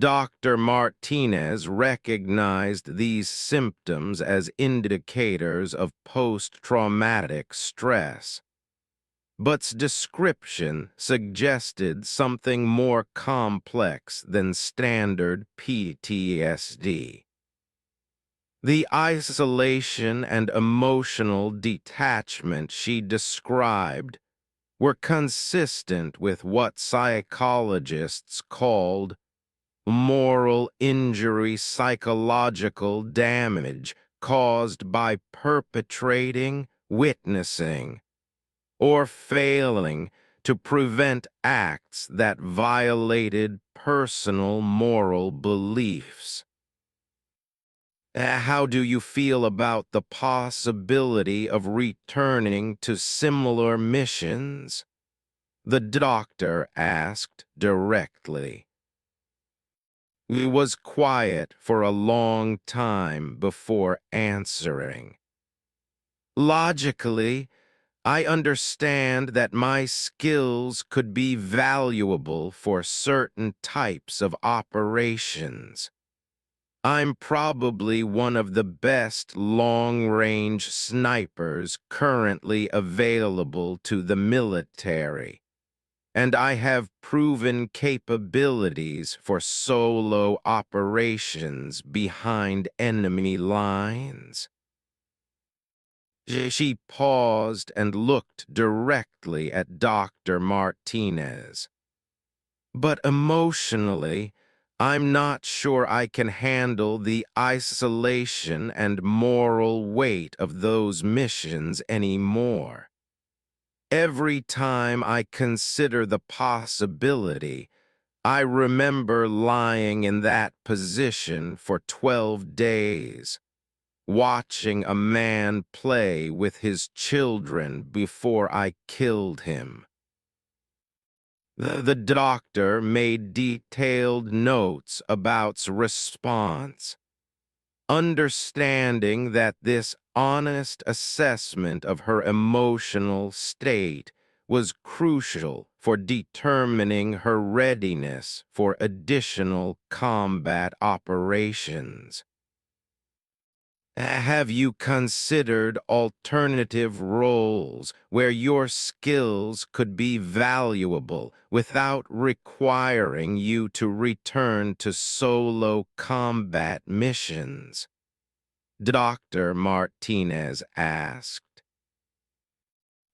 Dr. Martinez recognized these symptoms as indicators of post-traumatic stress, but's description suggested something more complex than standard PTSD. The isolation and emotional detachment she described were consistent with what psychologists called moral injury, psychological damage caused by perpetrating, witnessing, or failing to prevent acts that violated personal moral beliefs. How do you feel about the possibility of returning to similar missions? The doctor asked directly. He was quiet for a long time before answering. Logically, I understand that my skills could be valuable for certain types of operations. I'm probably one of the best long-range snipers currently available to the military, and I have proven capabilities for solo operations behind enemy lines. She paused and looked directly at Dr. Martinez. But emotionally, I'm not sure I can handle the isolation and moral weight of those missions anymore. Every time I consider the possibility, I remember lying in that position for 12 days, watching a man play with his children before I killed him. The doctor made detailed notes about's response, understanding that this honest assessment of her emotional state was crucial for determining her readiness for additional combat operations. Have you considered alternative roles where your skills could be valuable without requiring you to return to solo combat missions? Dr. Martinez asked.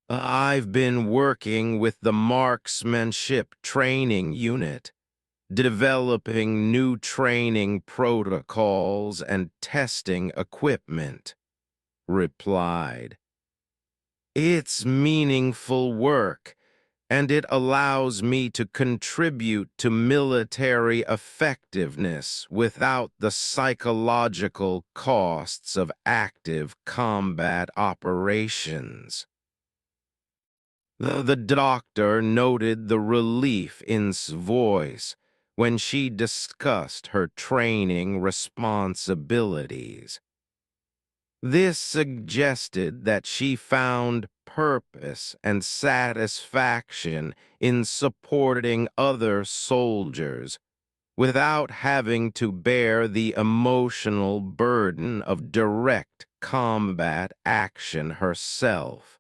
I've been working with the Marksmanship Training Unit, developing new training protocols and testing equipment, replied. It's meaningful work, and it allows me to contribute to military effectiveness without the psychological costs of active combat operations. The doctor noted the relief in his voice when she discussed her training responsibilities. This suggested that she found purpose and satisfaction in supporting other soldiers without having to bear the emotional burden of direct combat action herself.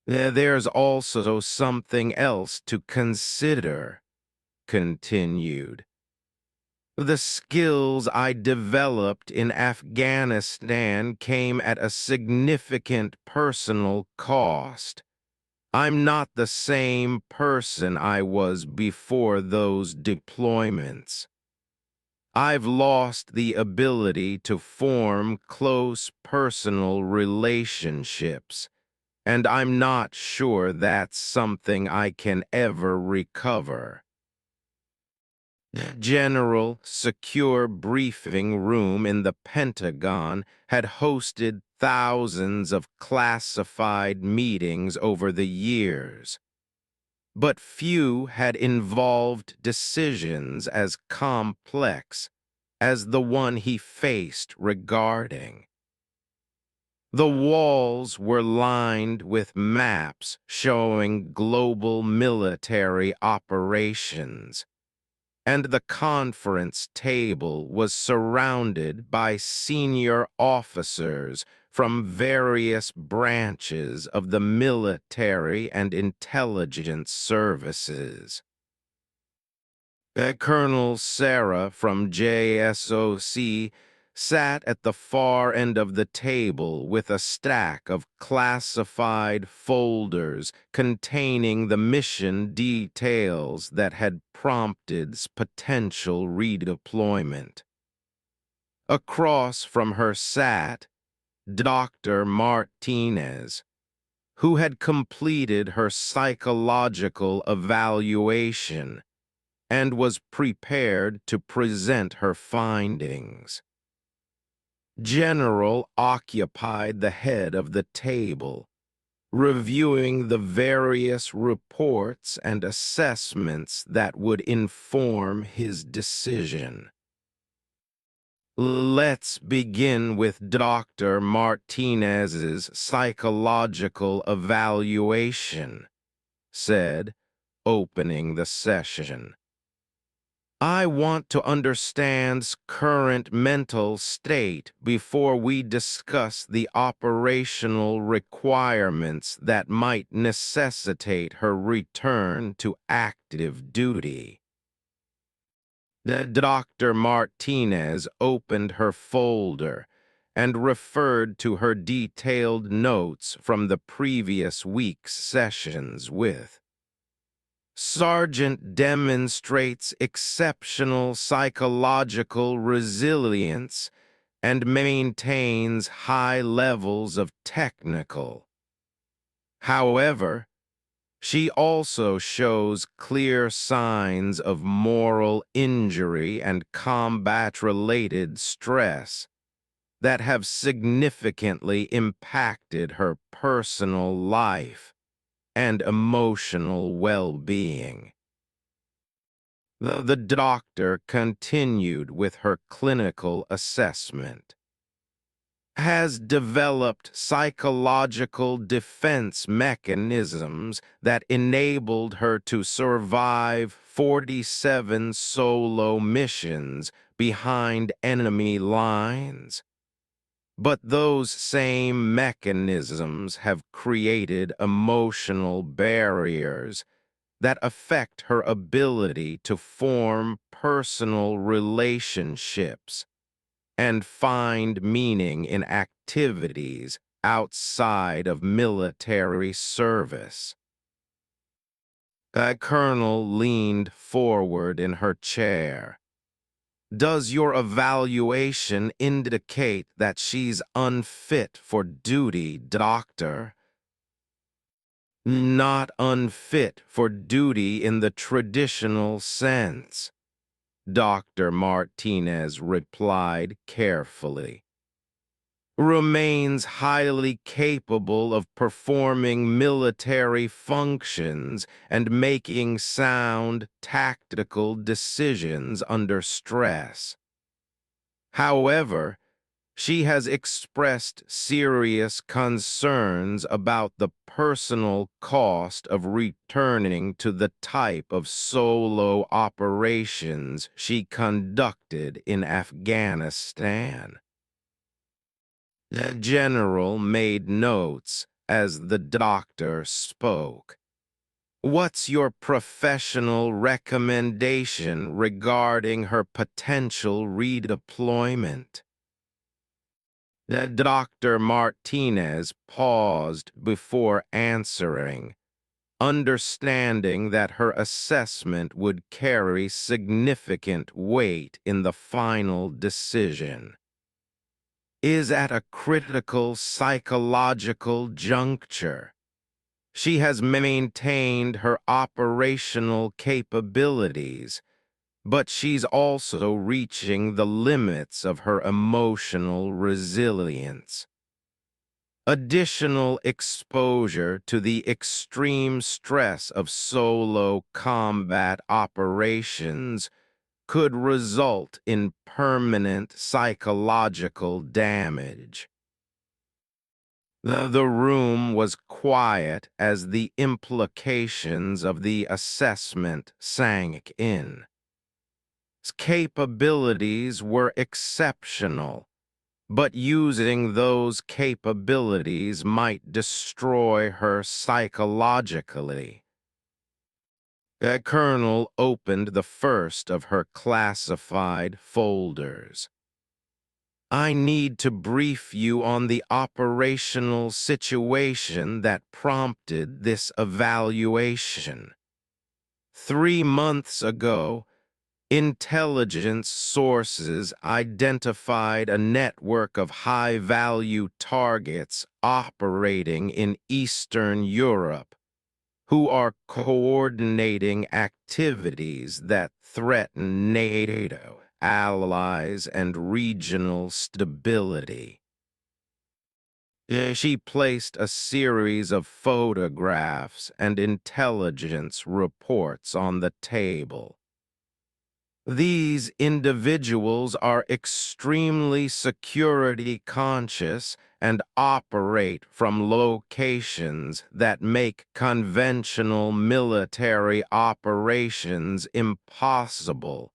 There's also something else to consider, continued. The skills I developed in Afghanistan came at a significant personal cost. I'm not the same person I was before those deployments. I've lost the ability to form close personal relationships, and I'm not sure that's something I can ever recover. General Secure Briefing Room in the Pentagon had hosted thousands of classified meetings over the years, but few had involved decisions as complex as the one he faced regarding. The walls were lined with maps showing global military operations, and the conference table was surrounded by senior officers from various branches of the military and intelligence services. Colonel Sarah from JSOC sat at the far end of the table with a stack of classified folders containing the mission details that had prompted potential redeployment. Across from her sat Dr. Martinez, who had completed her psychological evaluation and was prepared to present her findings. General occupied the head of the table, reviewing the various reports and assessments that would inform his decision. Let's begin with Dr. Martinez's psychological evaluation, said, opening the session. I want to understand current mental state before we discuss the operational requirements that might necessitate her return to active duty. Dr. Martinez opened her folder and referred to her detailed notes from the previous week's sessions with Sergeant demonstrates exceptional psychological resilience and maintains high levels of technical. However, she also shows clear signs of moral injury and combat-related stress that have significantly impacted her personal life and emotional well-being. The doctor continued with her clinical assessment. has developed psychological defense mechanisms that enabled her to survive 47 solo missions behind enemy lines. But those same mechanisms have created emotional barriers that affect her ability to form personal relationships and find meaning in activities outside of military service. A colonel leaned forward in her chair. Does your evaluation indicate that she's unfit for duty, Doctor? Not unfit for duty in the traditional sense, Dr. Martinez replied carefully. Remains highly capable of performing military functions and making sound tactical decisions under stress. However, she has expressed serious concerns about the personal cost of returning to the type of solo operations she conducted in Afghanistan. The general made notes as the doctor spoke. What's your professional recommendation regarding her potential redeployment? Dr. Martinez paused before answering, understanding that her assessment would carry significant weight in the final decision. Is at a critical psychological juncture. She has maintained her operational capabilities, but she's also reaching the limits of her emotional resilience. Additional exposure to the extreme stress of solo combat operations could result in permanent psychological damage. The room was quiet as the implications of the assessment sank in. Capabilities were exceptional, but using those capabilities might destroy her psychologically. The colonel opened the first of her classified folders. I need to brief you on the operational situation that prompted this evaluation. 3 months ago, intelligence sources identified a network of high-value targets operating in Eastern Europe who are coordinating activities that threaten NATO allies and regional stability. She placed a series of photographs and intelligence reports on the table. These individuals are extremely security conscious and operate from locations that make conventional military operations impossible,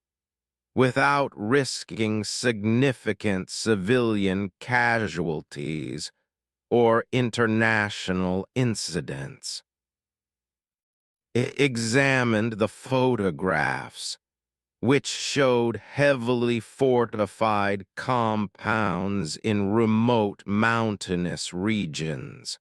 without risking significant civilian casualties or international incidents. Examined the photographs, which showed heavily fortified compounds in remote mountainous regions.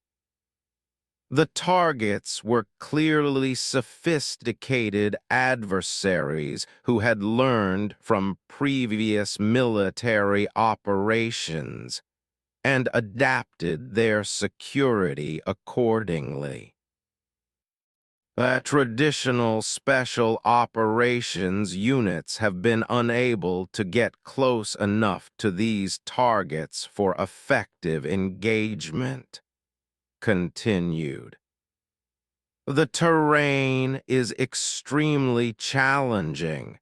The targets were clearly sophisticated adversaries who had learned from previous military operations and adapted their security accordingly. Traditional special operations units have been unable to get close enough to these targets for effective engagement. Continued. The terrain is extremely challenging.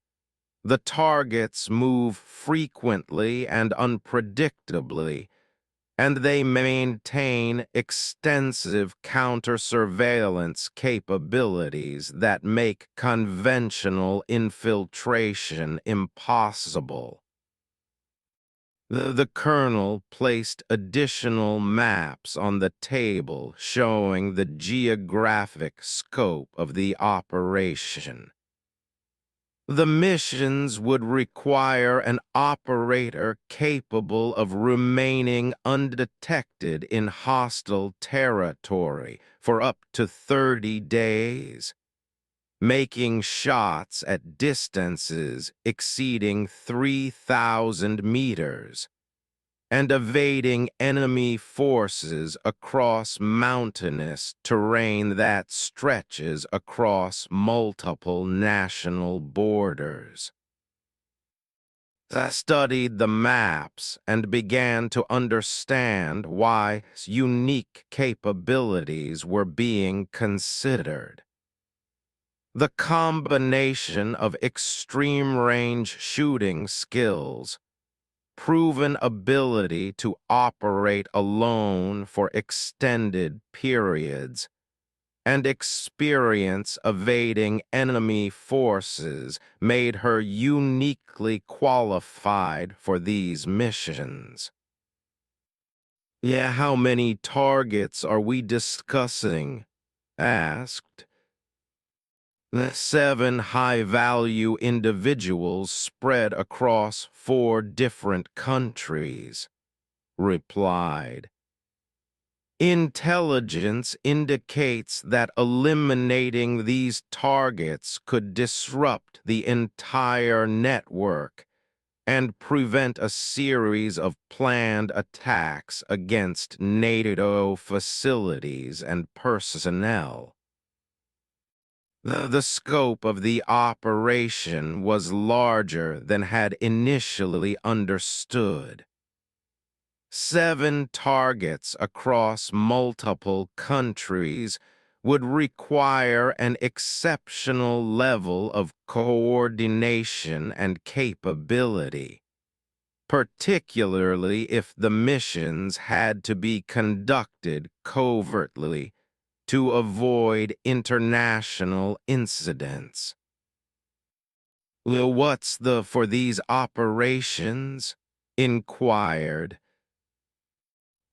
The targets move frequently and unpredictably, and they maintain extensive counter-surveillance capabilities that make conventional infiltration impossible. The colonel placed additional maps on the table showing the geographic scope of the operation. The missions would require an operator capable of remaining undetected in hostile territory for up to 30 days, making shots at distances exceeding 3,000 meters, and evading enemy forces across mountainous terrain that stretches across multiple national borders. I studied the maps and began to understand why unique capabilities were being considered. The combination of extreme-range shooting skills, proven ability to operate alone for extended periods, and experience evading enemy forces made her uniquely qualified for these missions. Yeah, how many targets are we discussing? Asked. The 7 high-value individuals spread across 4 different countries, replied. Intelligence indicates that eliminating these targets could disrupt the entire network and prevent a series of planned attacks against NATO facilities and personnel. The scope of the operation was larger than had initially understood. 7 targets across multiple countries would require an exceptional level of coordination and capability, particularly if the missions had to be conducted covertly to avoid international incidents. What's the for these operations? Inquired.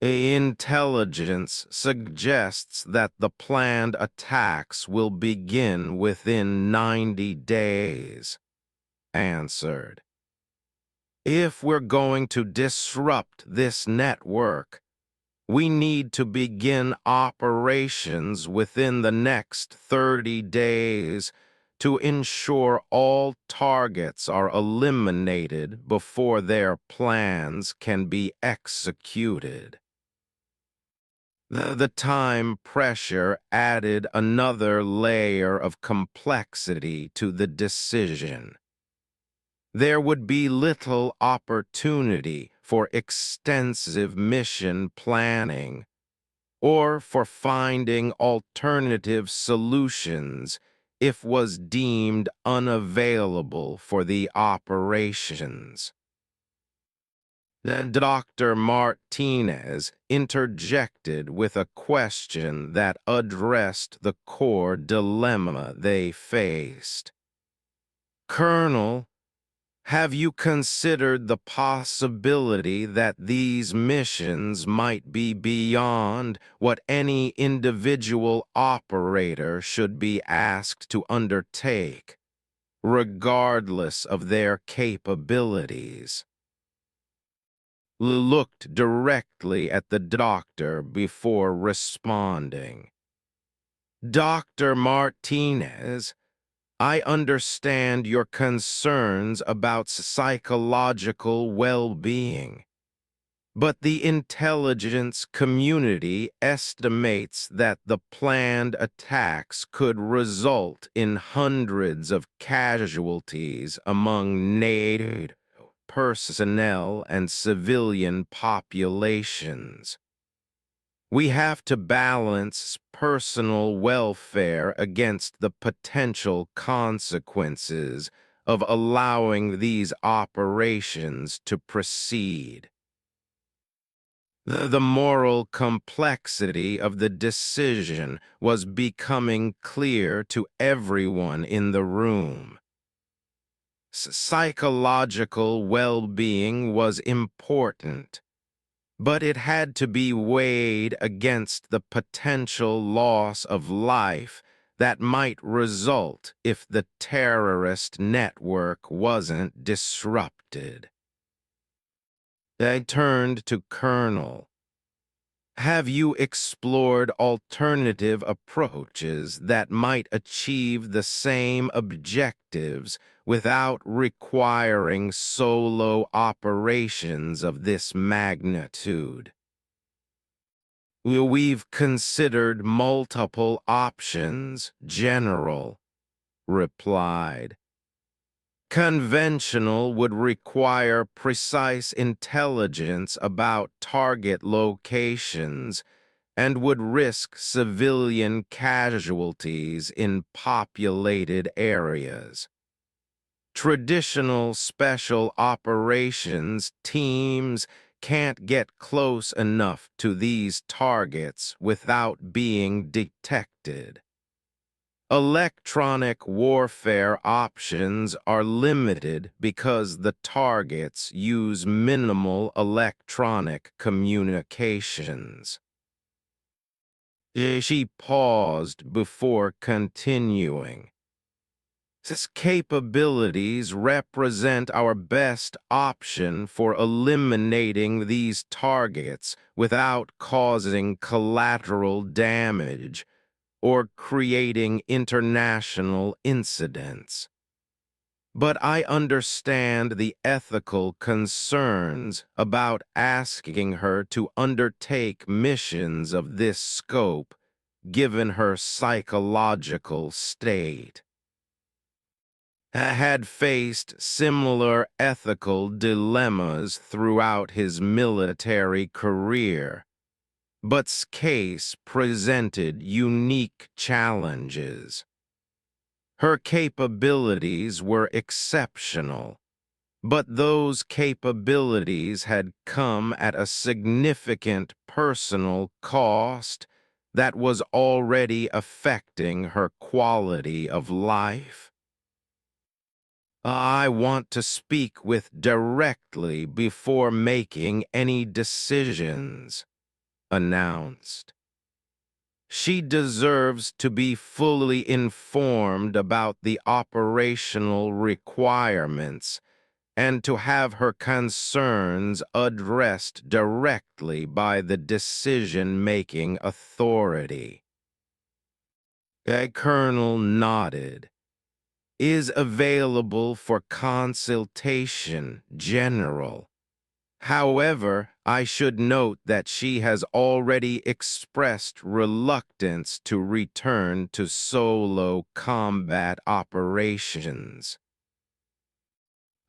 Intelligence suggests that the planned attacks will begin within 90 days, answered. If we're going to disrupt this network, we need to begin operations within the next 30 days to ensure all targets are eliminated before their plans can be executed. The time pressure added another layer of complexity to the decision. There would be little opportunity for extensive mission planning or for finding alternative solutions if was deemed unavailable for the operations. Dr. Martinez interjected with a question that addressed the core dilemma they faced. Colonel, have you considered the possibility that these missions might be beyond what any individual operator should be asked to undertake, regardless of their capabilities? Looked directly at the doctor before responding. Dr. Martinez, I understand your concerns about psychological well-being, but the intelligence community estimates that the planned attacks could result in hundreds of casualties among NATO personnel and civilian populations. We have to balance personal welfare against the potential consequences of allowing these operations to proceed. The moral complexity of the decision was becoming clear to everyone in the room. Psychological well-being was important, but it had to be weighed against the potential loss of life that might result if the terrorist network wasn't disrupted. I turned to Colonel. Have you explored alternative approaches that might achieve the same objectives without requiring solo operations of this magnitude? We've considered multiple options, General replied. Conventional would require precise intelligence about target locations and would risk civilian casualties in populated areas. Traditional special operations teams can't get close enough to these targets without being detected. Electronic warfare options are limited because the targets use minimal electronic communications. She paused before continuing. These capabilities represent our best option for eliminating these targets without causing collateral damage or creating international incidents. But I understand the ethical concerns about asking her to undertake missions of this scope, given her psychological state. Had faced similar ethical dilemmas throughout his military career, but's case presented unique challenges. Her capabilities were exceptional, but those capabilities had come at a significant personal cost that was already affecting her quality of life. I want to speak with directly before making any decisions, announced. She deserves to be fully informed about the operational requirements and to have her concerns addressed directly by the decision-making authority. A colonel nodded. Is available for consultation, General. However, I should note that she has already expressed reluctance to return to solo combat operations.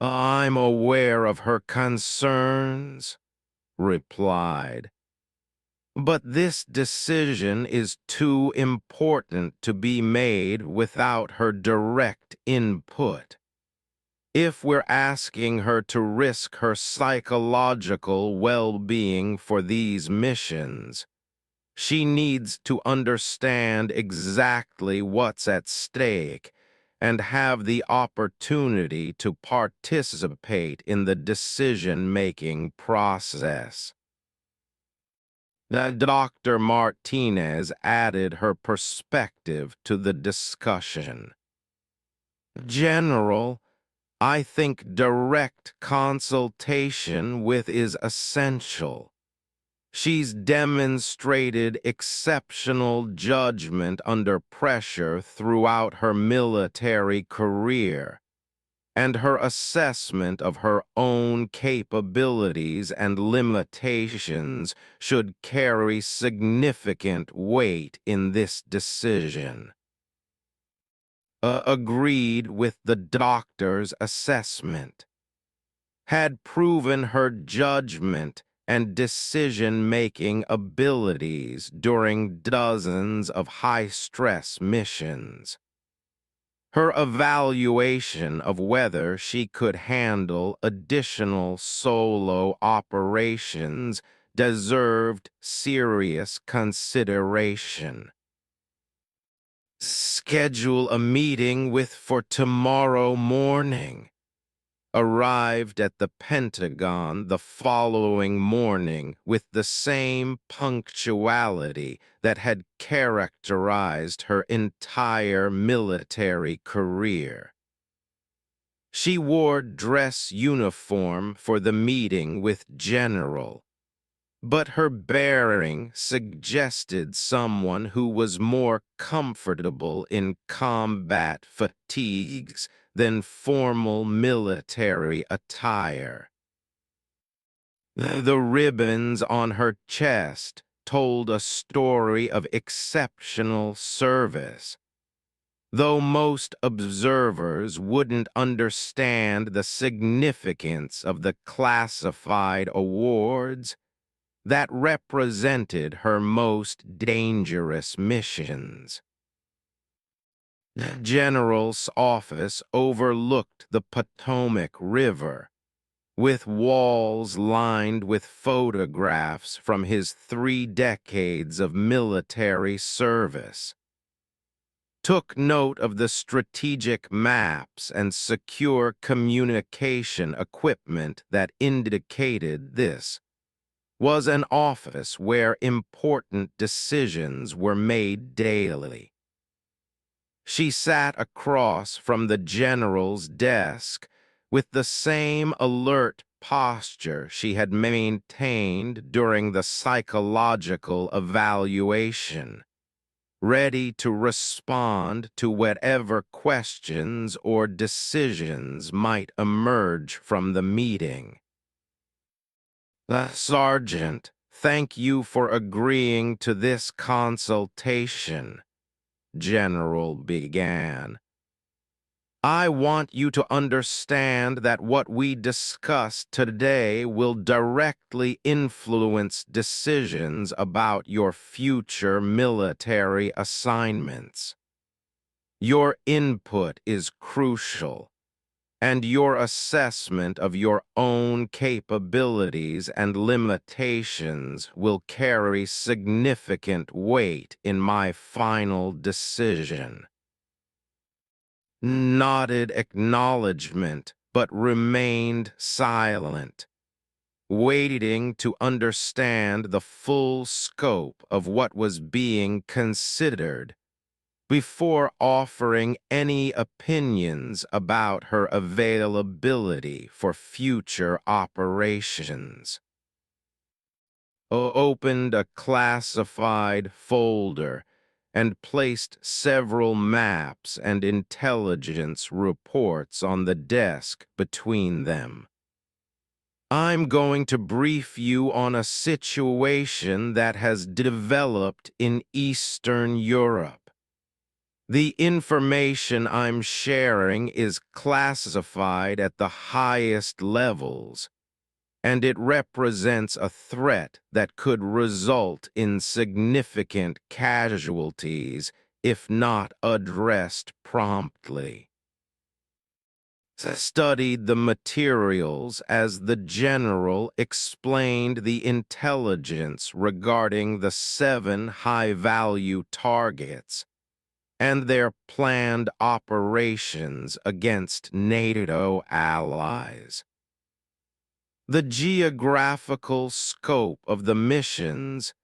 I'm aware of her concerns, replied. But this decision is too important to be made without her direct input. If we're asking her to risk her psychological well-being for these missions, she needs to understand exactly what's at stake and have the opportunity to participate in the decision-making process. Dr. Martinez added her perspective to the discussion. General, I think direct consultation with is essential. She's demonstrated exceptional judgment under pressure throughout her military career, and her assessment of her own capabilities and limitations should carry significant weight in this decision. Agreed with the doctor's assessment. Had proven her judgment and decision-making abilities during dozens of high-stress missions. Her evaluation of whether she could handle additional solo operations deserved serious consideration. Schedule a meeting with for tomorrow morning. Arrived at the Pentagon the following morning with the same punctuality that had characterized her entire military career. She wore dress uniform for the meeting with General, but her bearing suggested someone who was more comfortable in combat fatigues than formal military attire. The ribbons on her chest told a story of exceptional service, though most observers wouldn't understand the significance of the classified awards that represented her most dangerous missions. The general's office overlooked the Potomac River, with walls lined with photographs from his 3 decades of military service. Took note of the strategic maps and secure communication equipment that indicated this was an office where important decisions were made daily. She sat across from the general's desk with the same alert posture she had maintained during the psychological evaluation, ready to respond to whatever questions or decisions might emerge from the meeting. Sergeant, thank you for agreeing to this consultation, General began. I want you to understand that what we discussed today will directly influence decisions about your future military assignments. Your input is crucial, and your assessment of your own capabilities and limitations will carry significant weight in my final decision. Nodded acknowledgement, but remained silent, waiting to understand the full scope of what was being considered before offering any opinions about her availability for future operations. Opened a classified folder and placed several maps and intelligence reports on the desk between them. I'm going to brief you on a situation that has developed in Eastern Europe. The information I'm sharing is classified at the highest levels, and it represents a threat that could result in significant casualties if not addressed promptly. Studied the materials as the general explained the intelligence regarding the 7 high-value targets and their planned operations against NATO allies. The geographical scope of the missions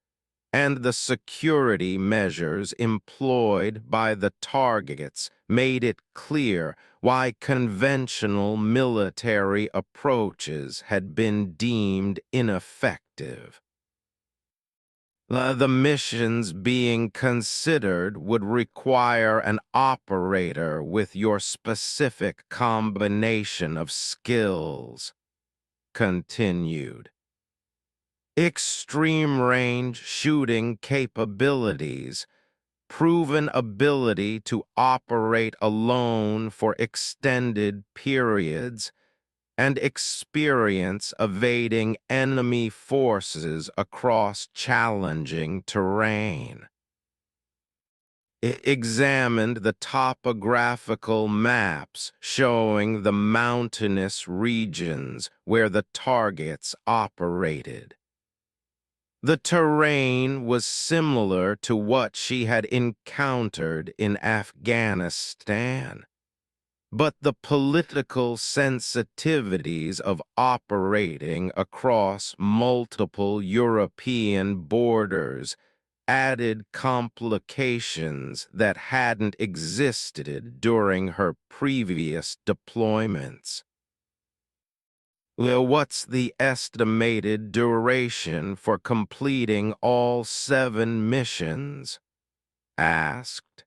and the security measures employed by the targets made it clear why conventional military approaches had been deemed ineffective. The missions being considered would require an operator with your specific combination of skills, continued. Extreme range shooting capabilities, proven ability to operate alone for extended periods, and experience evading enemy forces across challenging terrain. It examined the topographical maps showing the mountainous regions where the targets operated. The terrain was similar to what she had encountered in Afghanistan, but the political sensitivities of operating across multiple European borders added complications that hadn't existed during her previous deployments. Well, what's the estimated duration for completing all 7 missions? Asked.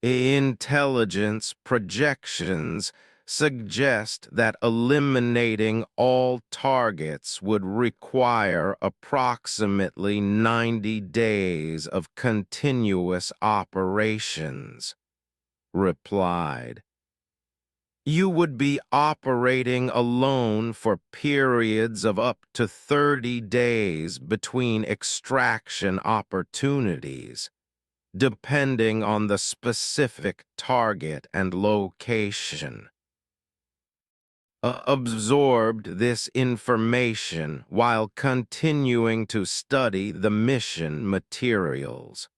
Intelligence projections suggest that eliminating all targets would require approximately 90 days of continuous operations, replied. You would be operating alone for periods of up to 30 days between extraction opportunities, depending on the specific target and location. Absorbed this information while continuing to study the mission materials.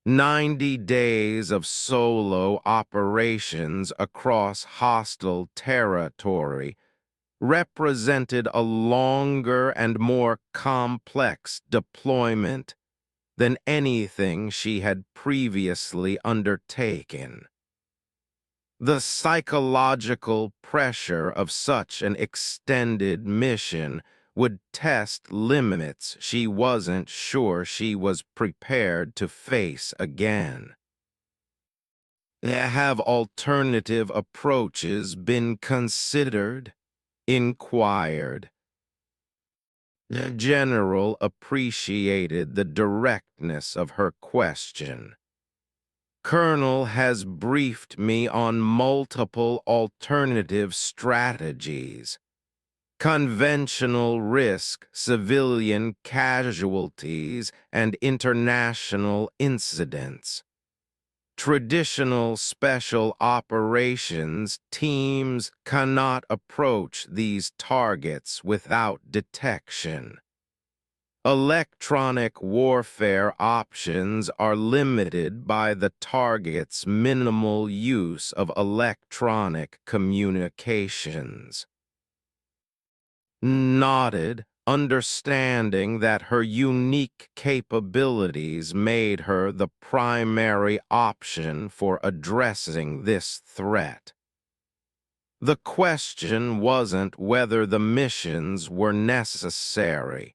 90 days of solo operations across hostile territory represented a longer and more complex deployment than anything she had previously undertaken. The psychological pressure of such an extended mission would test limits she wasn't sure she was prepared to face again. Have alternative approaches been considered? Inquired. The general appreciated the directness of her question. Colonel has briefed me on multiple alternative strategies. Conventional risk, civilian casualties, and international incidents. Traditional special operations teams cannot approach these targets without detection. Electronic warfare options are limited by the target's minimal use of electronic communications. Nodded, understanding that her unique capabilities made her the primary option for addressing this threat. The question wasn't whether the missions were necessary,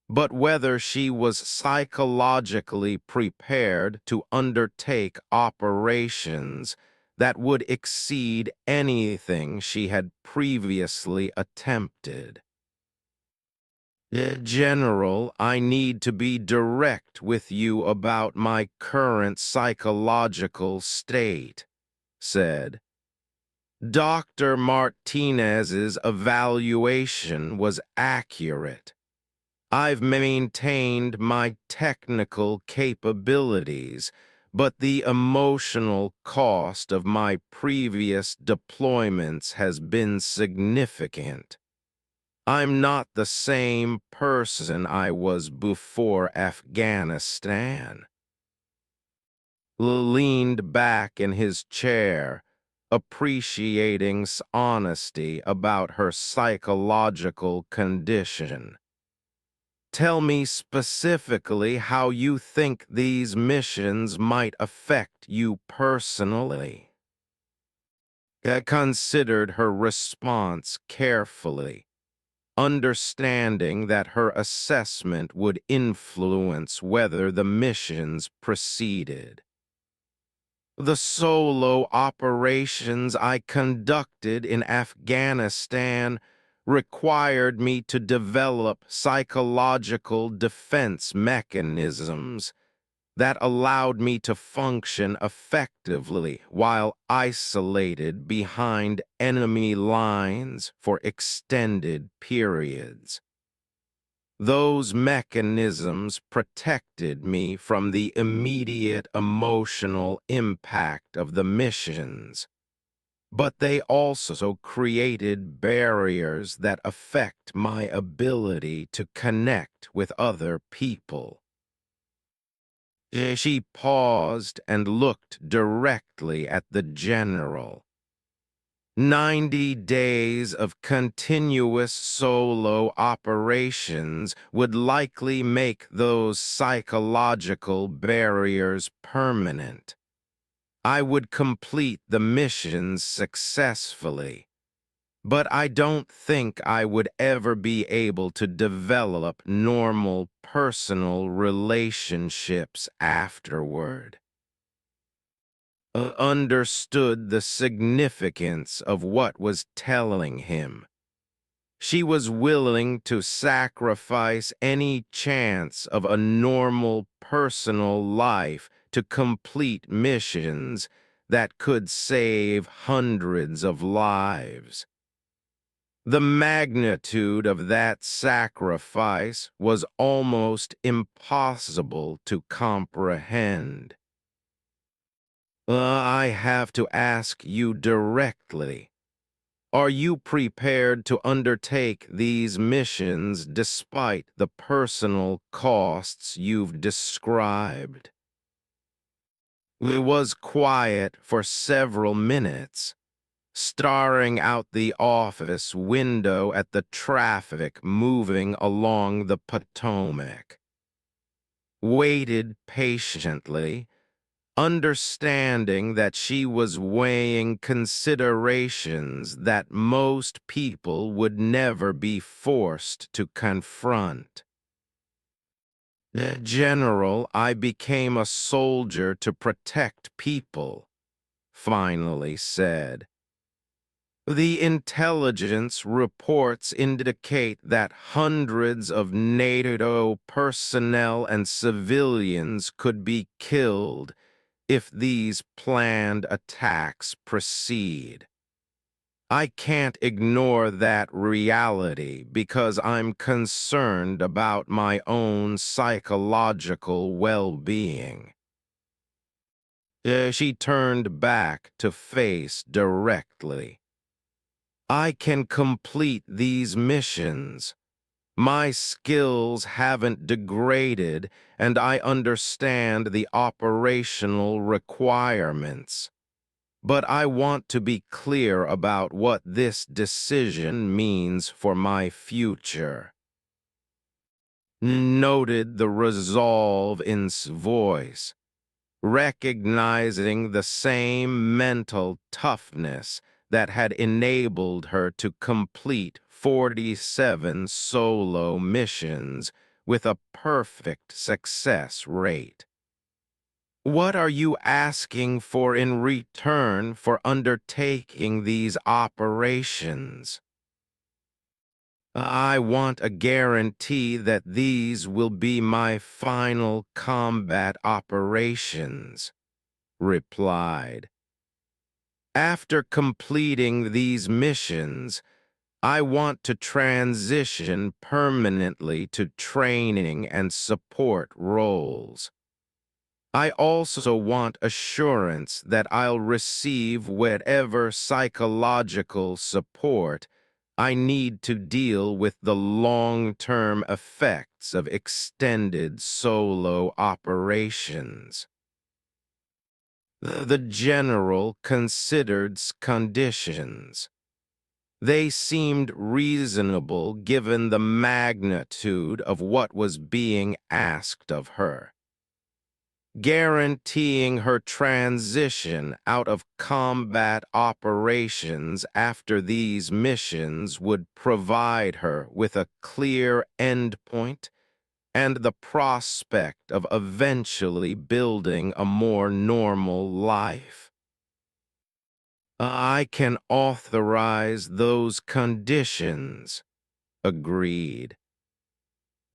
but whether she was psychologically prepared to undertake operations that would exceed anything she had previously attempted. General, I need to be direct with you about my current psychological state, said. Dr. Martinez's evaluation was accurate. I've maintained my technical capabilities, but the emotional cost of my previous deployments has been significant. I'm not the same person I was before Afghanistan. Leaned back in his chair, appreciating honesty about her psychological condition. Tell me specifically how you think these missions might affect you personally. I considered her response carefully, understanding that her assessment would influence whether the missions proceeded. The solo operations I conducted in Afghanistan required me to develop psychological defense mechanisms that allowed me to function effectively while isolated behind enemy lines for extended periods. Those mechanisms protected me from the immediate emotional impact of the missions, but they also created barriers that affect my ability to connect with other people. She paused and looked directly at the general. 90 days of continuous solo operations would likely make those psychological barriers permanent. I would complete the missions successfully, but I don't think I would ever be able to develop normal personal relationships afterward. Understood the significance of what was telling him. She was willing to sacrifice any chance of a normal personal life to complete missions that could save hundreds of lives. The magnitude of that sacrifice was almost impossible to comprehend. I have to ask you directly. Are you prepared to undertake these missions despite the personal costs you've described? It was quiet for several minutes, staring out the office window at the traffic moving along the Potomac. Waited patiently, understanding that she was weighing considerations that most people would never be forced to confront. General, I became a soldier to protect people, finally said. The intelligence reports indicate that hundreds of NATO personnel and civilians could be killed if these planned attacks proceed. I can't ignore that reality because I'm concerned about my own psychological well-being. She turned back to face directly. I can complete these missions. My skills haven't degraded, and I understand the operational requirements. But I want to be clear about what this decision means for my future. Noted the resolve in his voice, recognizing the same mental toughness that had enabled her to complete 47 solo missions with a perfect success rate. What are you asking for in return for undertaking these operations? I want a guarantee that these will be my final combat operations, replied. After completing these missions, I want to transition permanently to training and support roles. I also want assurance that I'll receive whatever psychological support I need to deal with the long-term effects of extended solo operations. The general considered conditions. They seemed reasonable given the magnitude of what was being asked of her. Guaranteeing her transition out of combat operations after these missions would provide her with a clear endpoint and the prospect of eventually building a more normal life. I can authorize those conditions, agreed.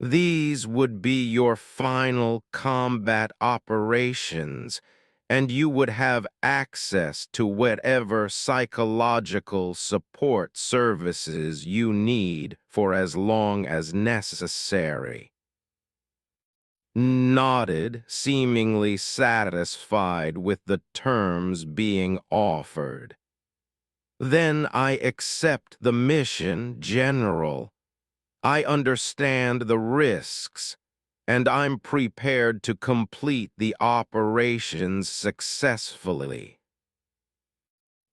These would be your final combat operations, and you would have access to whatever psychological support services you need for as long as necessary. Nodded, seemingly satisfied with the terms being offered. Then I accept the mission, General. I understand the risks, and I'm prepared to complete the operations successfully.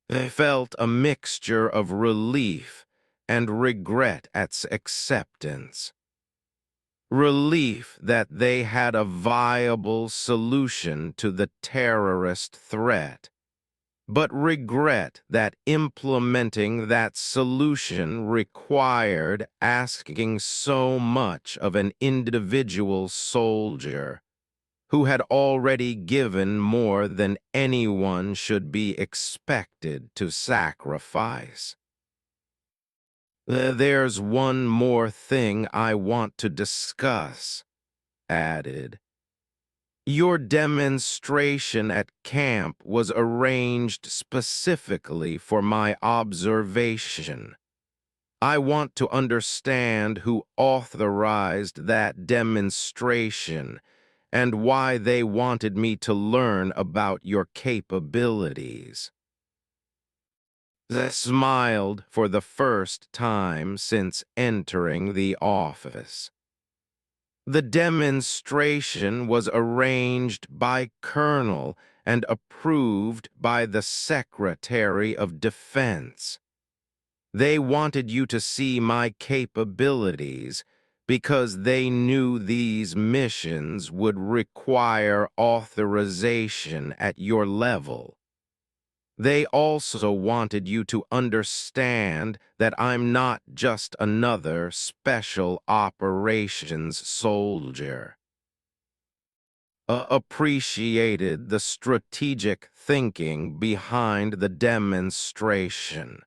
I felt a mixture of relief and regret at acceptance. Relief that they had a viable solution to the terrorist threat, but regret that implementing that solution required asking so much of an individual soldier who had already given more than anyone should be expected to sacrifice. There's one more thing I want to discuss, added. Your demonstration at camp was arranged specifically for my observation. I want to understand who authorized that demonstration and why they wanted me to learn about your capabilities. I smiled for the first time since entering the office. The demonstration was arranged by Colonel and approved by the Secretary of Defense. They wanted you to see my capabilities because they knew these missions would require authorization at your level. They also wanted you to understand that I'm not just another special operations soldier. Appreciated the strategic thinking behind the demonstration.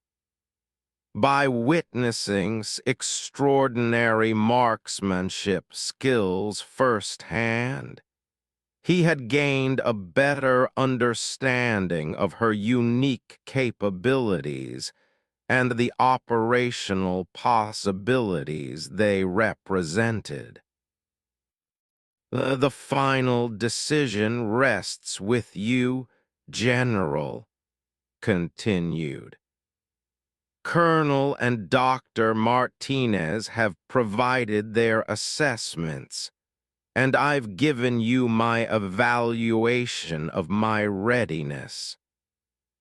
By witnessing extraordinary marksmanship skills firsthand, he had gained a better understanding of her unique capabilities and the operational possibilities they represented. The final decision rests with you, General, continued. Colonel and Dr. Martinez have provided their assessments, and I've given you my evaluation of my readiness.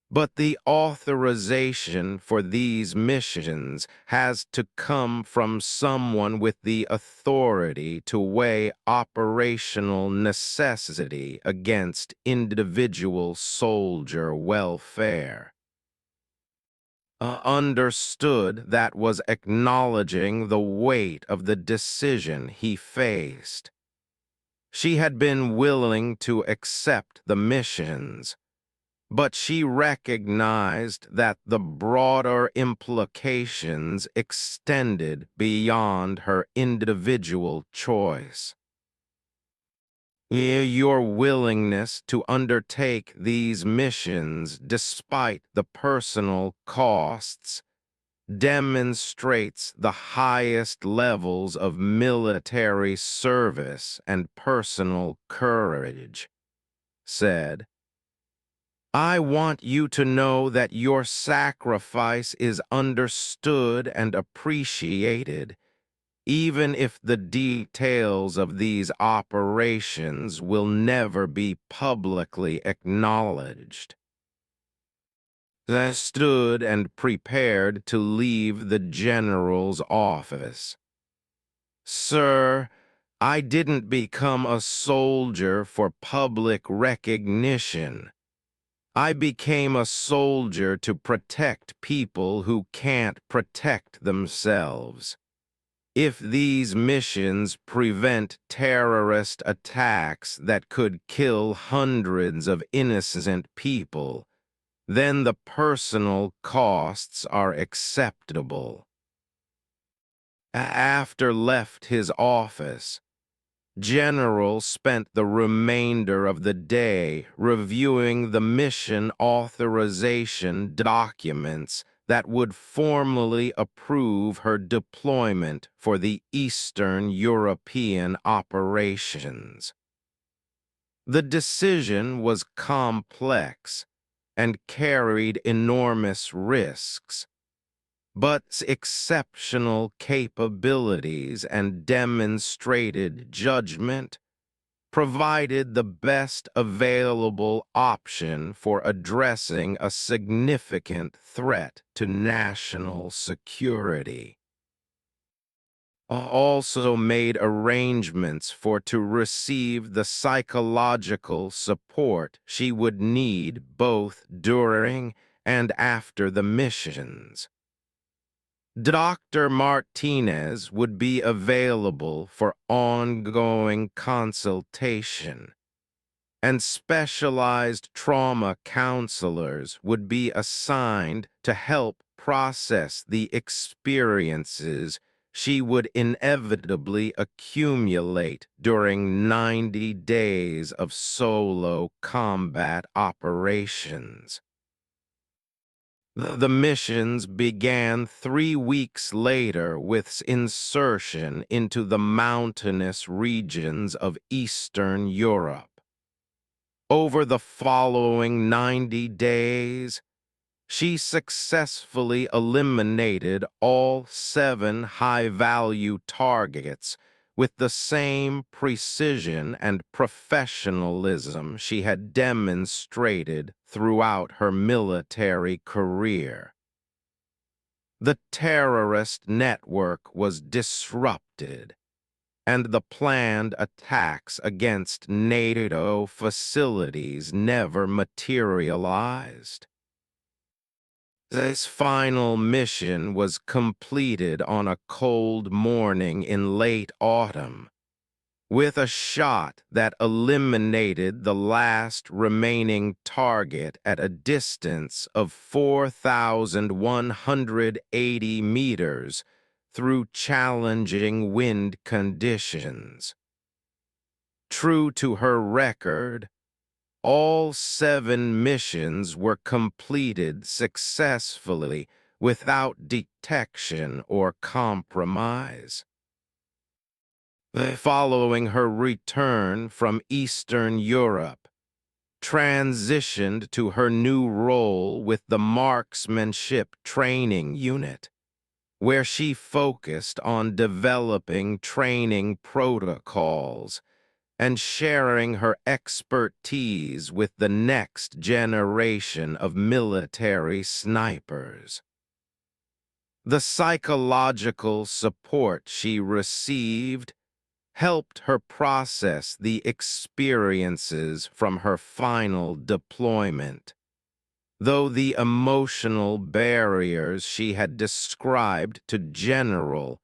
But the authorization for these missions has to come from someone with the authority to weigh operational necessity against individual soldier welfare. Understood that was acknowledging the weight of the decision he faced. She had been willing to accept the missions, but she recognized that the broader implications extended beyond her individual choice. Your willingness to undertake these missions despite the personal costs demonstrates the highest levels of military service and personal courage, said. I want you to know that your sacrifice is understood and appreciated, even if the details of these operations will never be publicly acknowledged. I stood and prepared to leave the general's office. Sir, I didn't become a soldier for public recognition. I became a soldier to protect people who can't protect themselves. If these missions prevent terrorist attacks that could kill hundreds of innocent people, then the personal costs are acceptable. After left his office, General spent the remainder of the day reviewing the mission authorization documents that would formally approve her deployment for the Eastern European operations. The decision was complex, and carried enormous risks, but exceptional capabilities and demonstrated judgment provided the best available option for addressing a significant threat to national security. Also made arrangements for to receive the psychological support she would need both during and after the missions. Dr. Martinez would be available for ongoing consultation, and specialized trauma counselors would be assigned to help process the experiences she would inevitably accumulate during 90 days of solo combat operations. The missions began 3 weeks later with insertion into the mountainous regions of Eastern Europe. Over the following 90 days, she successfully eliminated all 7 high-value targets with the same precision and professionalism she had demonstrated throughout her military career. The terrorist network was disrupted, and the planned attacks against NATO facilities never materialized. This final mission was completed on a cold morning in late autumn, with a shot that eliminated the last remaining target at a distance of 4,180 meters through challenging wind conditions. True to her record, all 7 missions were completed successfully without detection or compromise. Following her return from Eastern Europe, transitioned to her new role with the Marksmanship Training Unit, where she focused on developing training protocols and sharing her expertise with the next generation of military snipers. The psychological support she received helped her process the experiences from her final deployment, though the emotional barriers she had described to General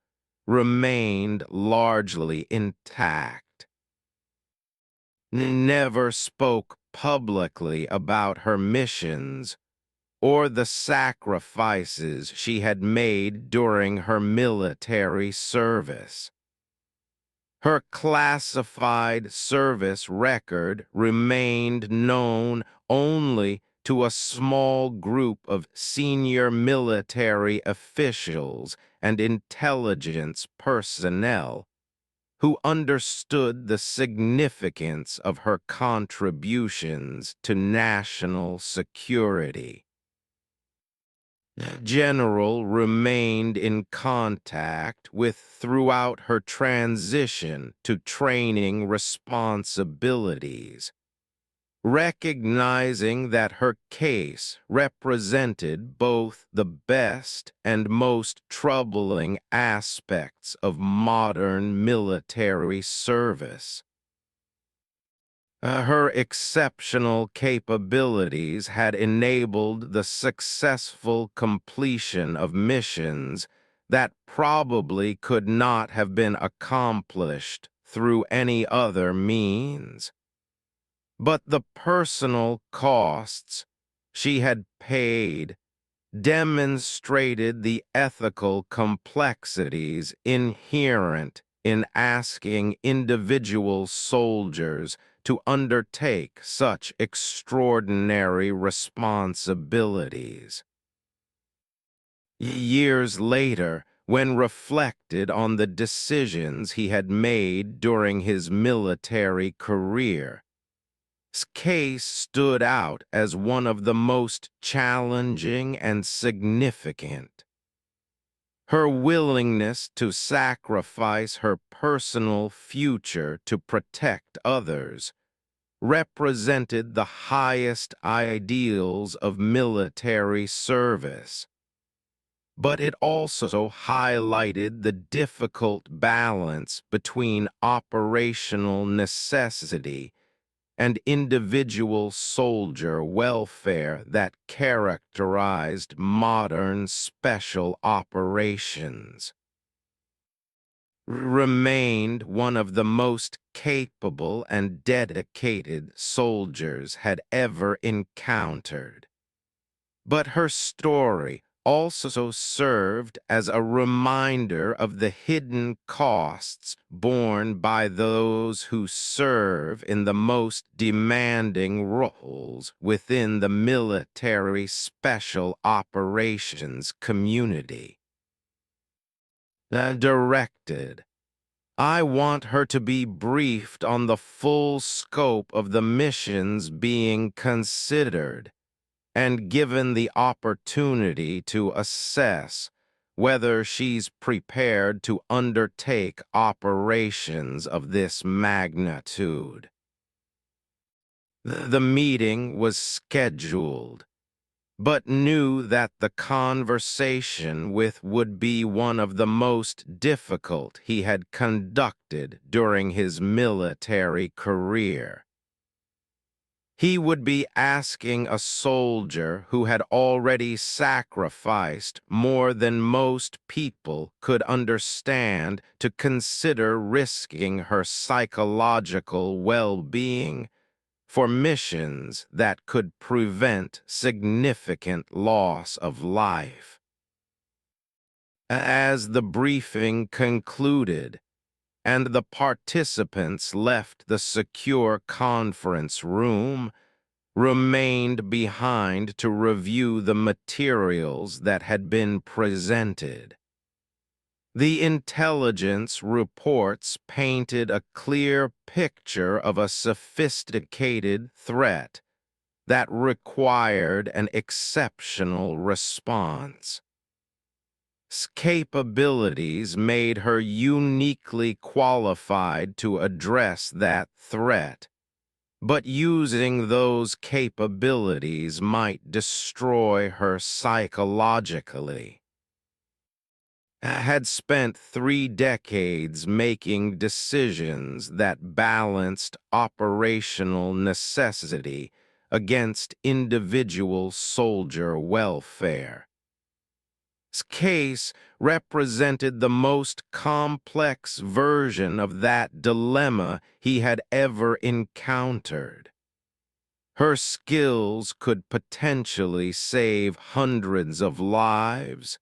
remained largely intact. Never spoke publicly about her missions or the sacrifices she had made during her military service. Her classified service record remained known only to a small group of senior military officials and intelligence personnel who understood the significance of her contributions to national security. General remained in contact with throughout her transition to training responsibilities, recognizing that her case represented both the best and most troubling aspects of modern military service. Her exceptional capabilities had enabled the successful completion of missions that probably could not have been accomplished through any other means. But the personal costs she had paid demonstrated the ethical complexities inherent in asking individual soldiers to undertake such extraordinary responsibilities. Years later, when reflected on the decisions he had made during his military career, case stood out as one of the most challenging and significant. Her willingness to sacrifice her personal future to protect others represented the highest ideals of military service. But it also highlighted the difficult balance between operational necessity and individual soldier welfare that characterized modern special operations. Remained one of the most capable and dedicated soldiers had ever encountered. But her story also served as a reminder of the hidden costs borne by those who serve in the most demanding roles within the military special operations community. Directed, I want her to be briefed on the full scope of the missions being considered and given the opportunity to assess whether she's prepared to undertake operations of this magnitude. The meeting was scheduled, but knew that the conversation with would be one of the most difficult he had conducted during his military career. He would be asking a soldier who had already sacrificed more than most people could understand to consider risking her psychological well-being for missions that could prevent significant loss of life. As the briefing concluded, and the participants left the secure conference room, remained behind to review the materials that had been presented. The intelligence reports painted a clear picture of a sophisticated threat that required an exceptional response. Capabilities made her uniquely qualified to address that threat, but using those capabilities might destroy her psychologically. Had spent 3 decades making decisions that balanced operational necessity against individual soldier welfare. Case represented the most complex version of that dilemma he had ever encountered. Her skills could potentially save hundreds of lives,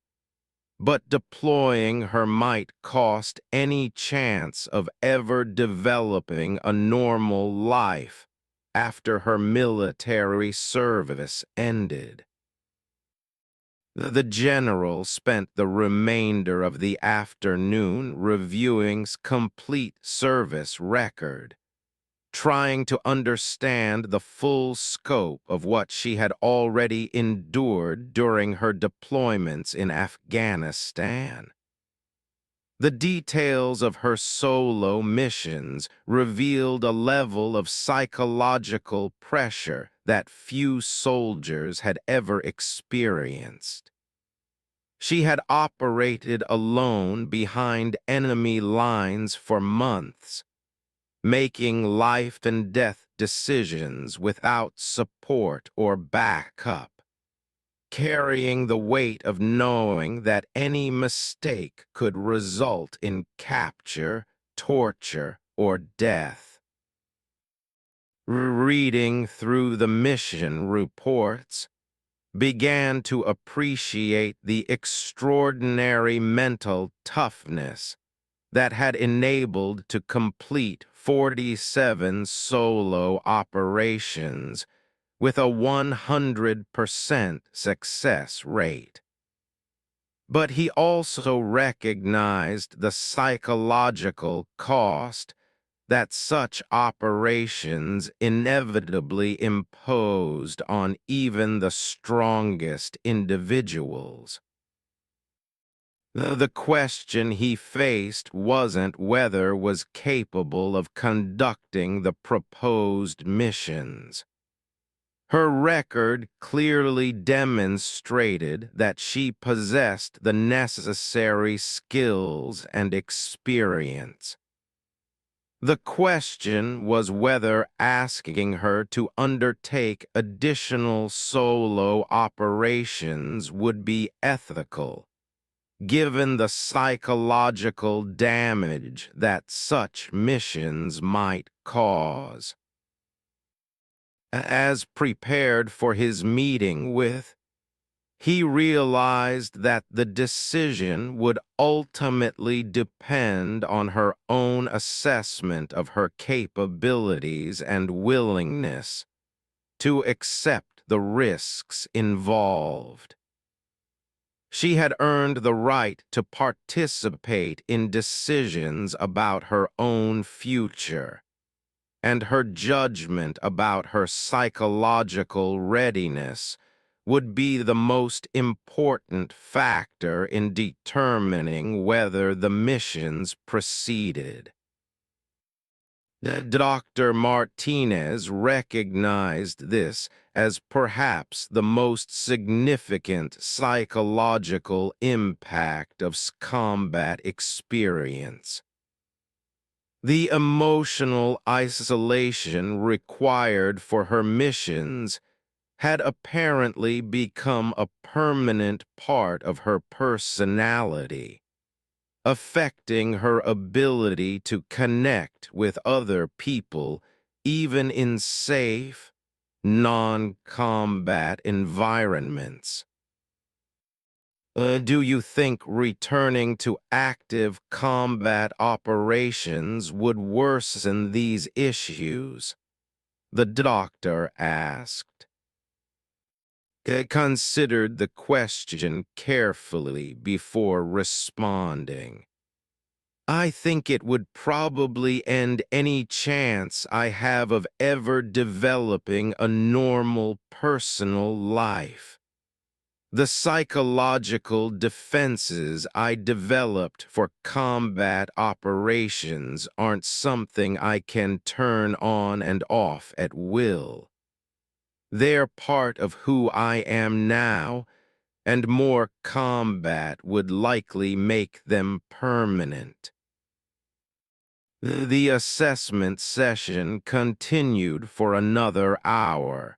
but deploying her might cost any chance of ever developing a normal life after her military service ended. The general spent the remainder of the afternoon reviewing complete service record, trying to understand the full scope of what she had already endured during her deployments in Afghanistan. The details of her solo missions revealed a level of psychological pressure that few soldiers had ever experienced. She had operated alone behind enemy lines for months, making life and death decisions without support or backup, carrying the weight of knowing that any mistake could result in capture, torture, or death. Reading through the mission reports, began to appreciate the extraordinary mental toughness that had enabled to complete 47 solo operations with a 100% success rate. But he also recognized the psychological cost that such operations inevitably imposed on even the strongest individuals. The question he faced wasn't whether was capable of conducting the proposed missions. Her record clearly demonstrated that she possessed the necessary skills and experience. The question was whether asking her to undertake additional solo operations would be ethical, given the psychological damage that such missions might cause. As prepared for his meeting with, he realized that the decision would ultimately depend on her own assessment of her capabilities and willingness to accept the risks involved. She had earned the right to participate in decisions about her own future, and her judgment about her psychological readiness would be the most important factor in determining whether the missions proceeded. Dr. Martinez recognized this as perhaps the most significant psychological impact of combat experience. The emotional isolation required for her missions had apparently become a permanent part of her personality, affecting her ability to connect with other people even in safe, non-combat environments. Do you think returning to active combat operations would worsen these issues? The doctor asked. Considered the question carefully before responding. I think it would probably end any chance I have of ever developing a normal personal life. The psychological defenses I developed for combat operations aren't something I can turn on and off at will. They're part of who I am now, and more combat would likely make them permanent. The assessment session continued for another hour,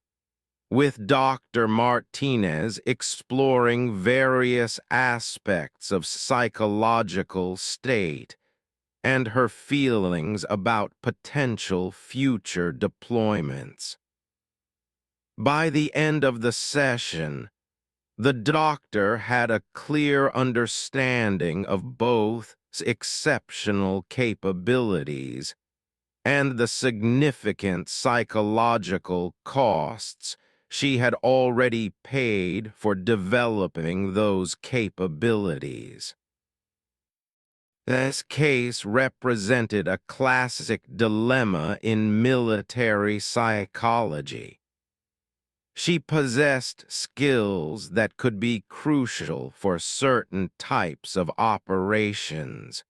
with Dr. Martinez exploring various aspects of psychological state and her feelings about potential future deployments. By the end of the session, the doctor had a clear understanding of both exceptional capabilities and the significant psychological costs she had already paid for developing those capabilities. This case represented a classic dilemma in military psychology. She possessed skills that could be crucial for certain types of operations,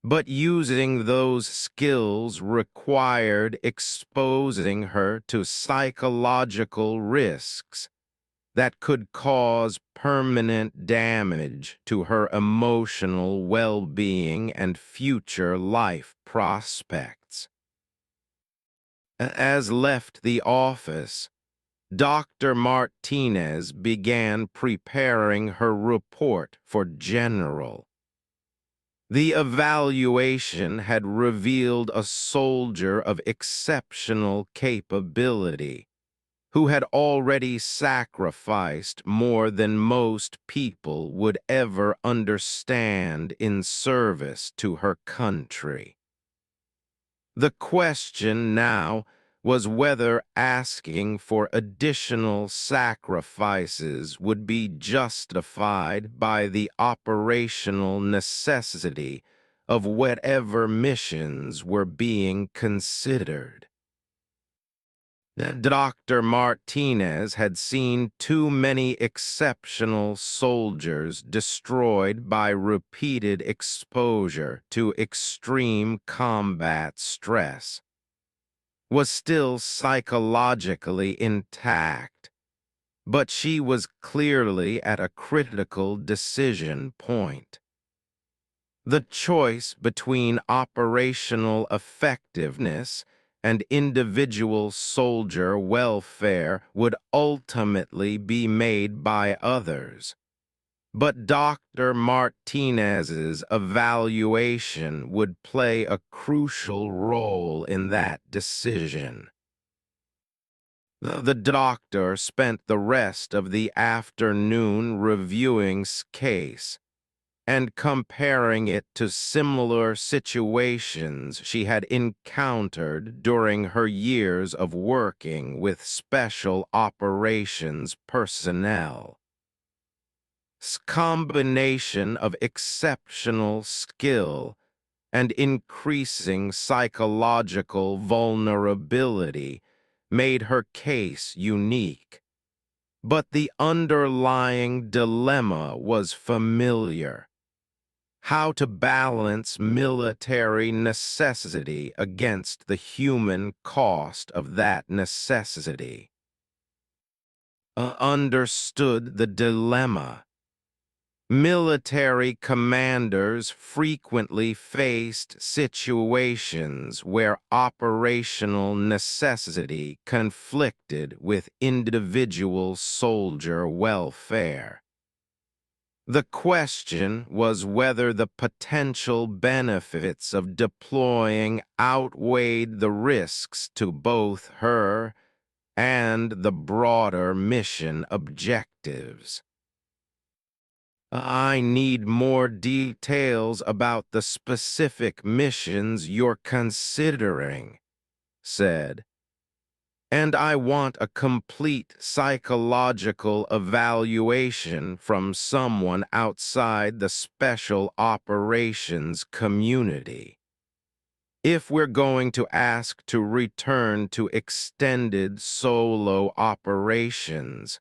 but using those skills required exposing her to psychological risks that could cause permanent damage to her emotional well-being and future life prospects. As left the office, Dr. Martinez began preparing her report for General. The evaluation had revealed a soldier of exceptional capability, who had already sacrificed more than most people would ever understand in service to her country. The question now was whether asking for additional sacrifices would be justified by the operational necessity of whatever missions were being considered. Dr. Martinez had seen too many exceptional soldiers destroyed by repeated exposure to extreme combat stress, was still psychologically intact, but she was clearly at a critical decision point. The choice between operational effectiveness and individual soldier welfare would ultimately be made by others. But Dr. Martinez's evaluation would play a crucial role in that decision. The doctor spent the rest of the afternoon reviewing case and comparing it to similar situations she had encountered during her years of working with special operations personnel. Combination of exceptional skill and increasing psychological vulnerability made her case unique. But the underlying dilemma was familiar: how to balance military necessity against the human cost of that necessity. Understood the dilemma. Military commanders frequently faced situations where operational necessity conflicted with individual soldier welfare. The question was whether the potential benefits of deploying outweighed the risks to both her and the broader mission objectives. I need more details about the specific missions you're considering, said, and I want a complete psychological evaluation from someone outside the special operations community. If we're going to ask to return to extended solo operations,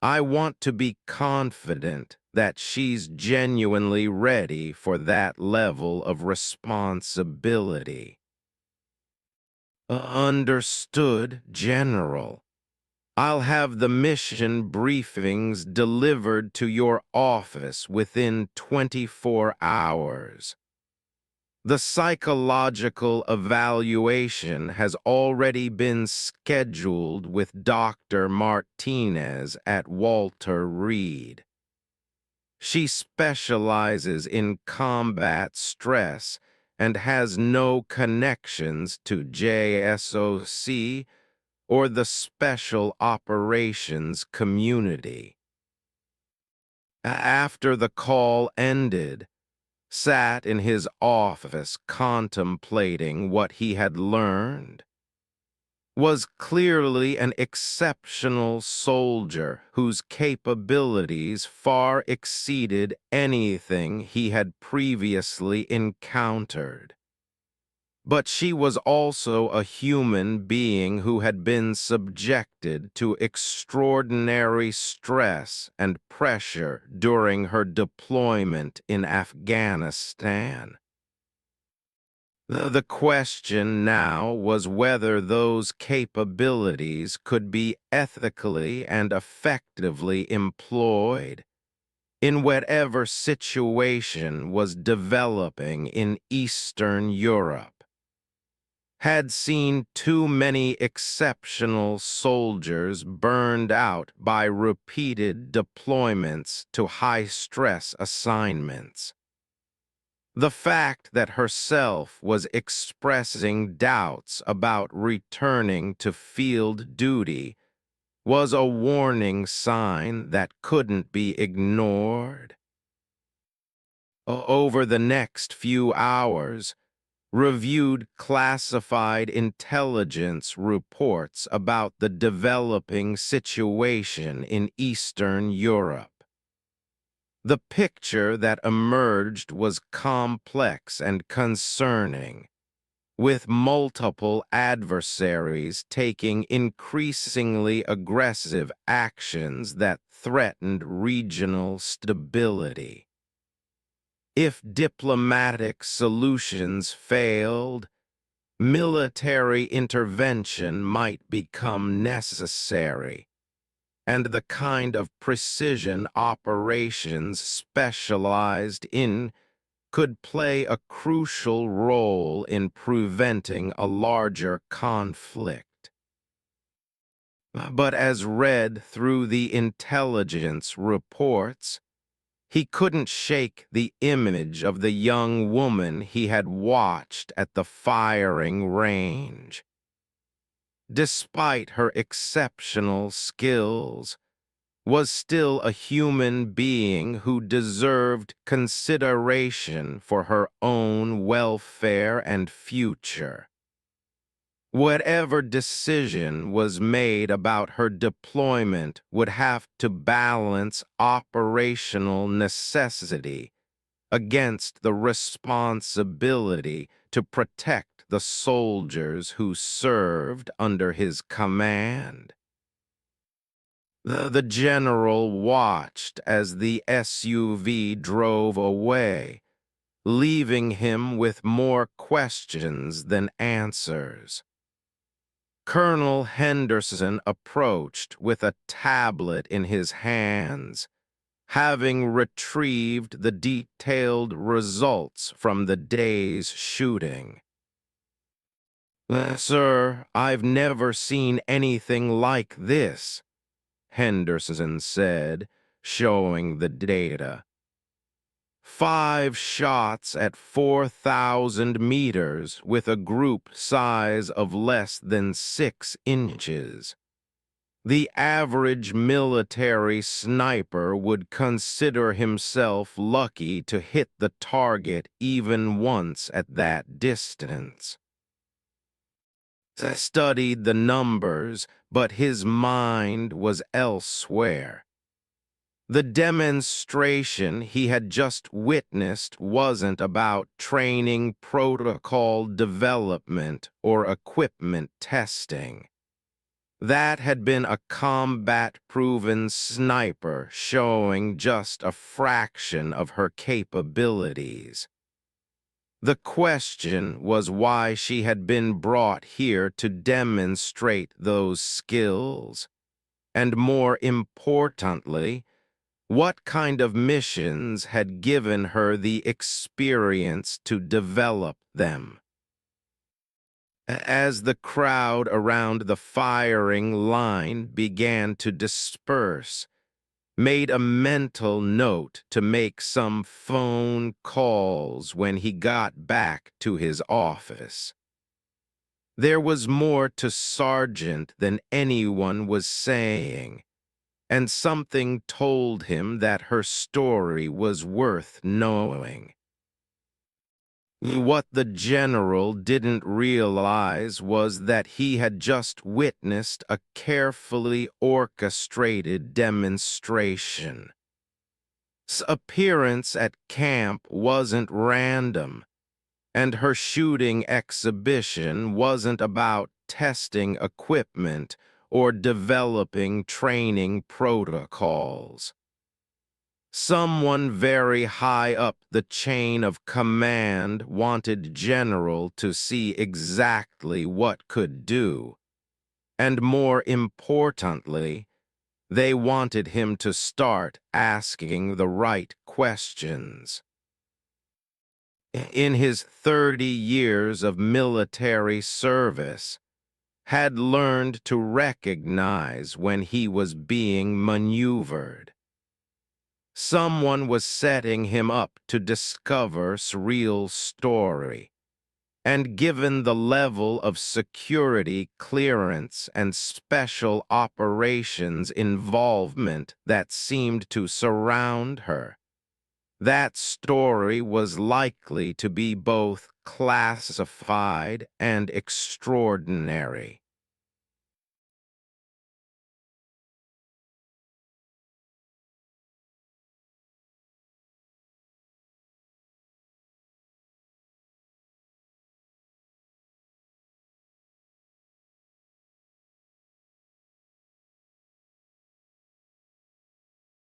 I want to be confident that she's genuinely ready for that level of responsibility. Understood, General. I'll have the mission briefings delivered to your office within 24 hours. The psychological evaluation has already been scheduled with Dr. Martinez at Walter Reed. She specializes in combat stress and has no connections to JSOC or the Special Operations community. After the call ended, sat in his office contemplating what he had learned. Was clearly an exceptional soldier whose capabilities far exceeded anything he had previously encountered. But she was also a human being who had been subjected to extraordinary stress and pressure during her deployment in Afghanistan. The question now was whether those capabilities could be ethically and effectively employed in whatever situation was developing in Eastern Europe. Had seen too many exceptional soldiers burned out by repeated deployments to high-stress assignments. The fact that herself was expressing doubts about returning to field duty was a warning sign that couldn't be ignored. Over the next few hours, reviewed classified intelligence reports about the developing situation in Eastern Europe. The picture that emerged was complex and concerning, with multiple adversaries taking increasingly aggressive actions that threatened regional stability. If diplomatic solutions failed, military intervention might become necessary, and the kind of precision operations specialized in could play a crucial role in preventing a larger conflict. But as read through the intelligence reports, he couldn't shake the image of the young woman he had watched at the firing range. Despite her exceptional skills, was still a human being who deserved consideration for her own welfare and future. Whatever decision was made about her deployment would have to balance operational necessity against the responsibility to protect the soldiers who served under his command. The general watched as the SUV drove away, leaving him with more questions than answers. Colonel Henderson approached with a tablet in his hands, having retrieved the detailed results from the day's shooting. Sir, I've never seen anything like this," Henderson said, showing the data. 5 shots at 4,000 meters with a group size of less than 6 inches. The average military sniper would consider himself lucky to hit the target even once at that distance. I studied the numbers, but his mind was elsewhere. The demonstration he had just witnessed wasn't about training protocol development or equipment testing. That had been a combat-proven sniper showing just a fraction of her capabilities. The question was why she had been brought here to demonstrate those skills, and more importantly, what kind of missions had given her the experience to develop them. As the crowd around the firing line began to disperse, made a mental note to make some phone calls when he got back to his office. There was more to Sargent than anyone was saying, and something told him that her story was worth knowing. What the general didn't realize was that he had just witnessed a carefully orchestrated demonstration. Appearance at camp wasn't random, and her shooting exhibition wasn't about testing equipment or developing training protocols. Someone very high up the chain of command wanted General to see exactly what could do, and more importantly, they wanted him to start asking the right questions. In his 30 years of military service, had learned to recognize when he was being maneuvered. Someone was setting him up to discover real story, and given the level of security clearance and special operations involvement that seemed to surround her, that story was likely to be both classified and extraordinary.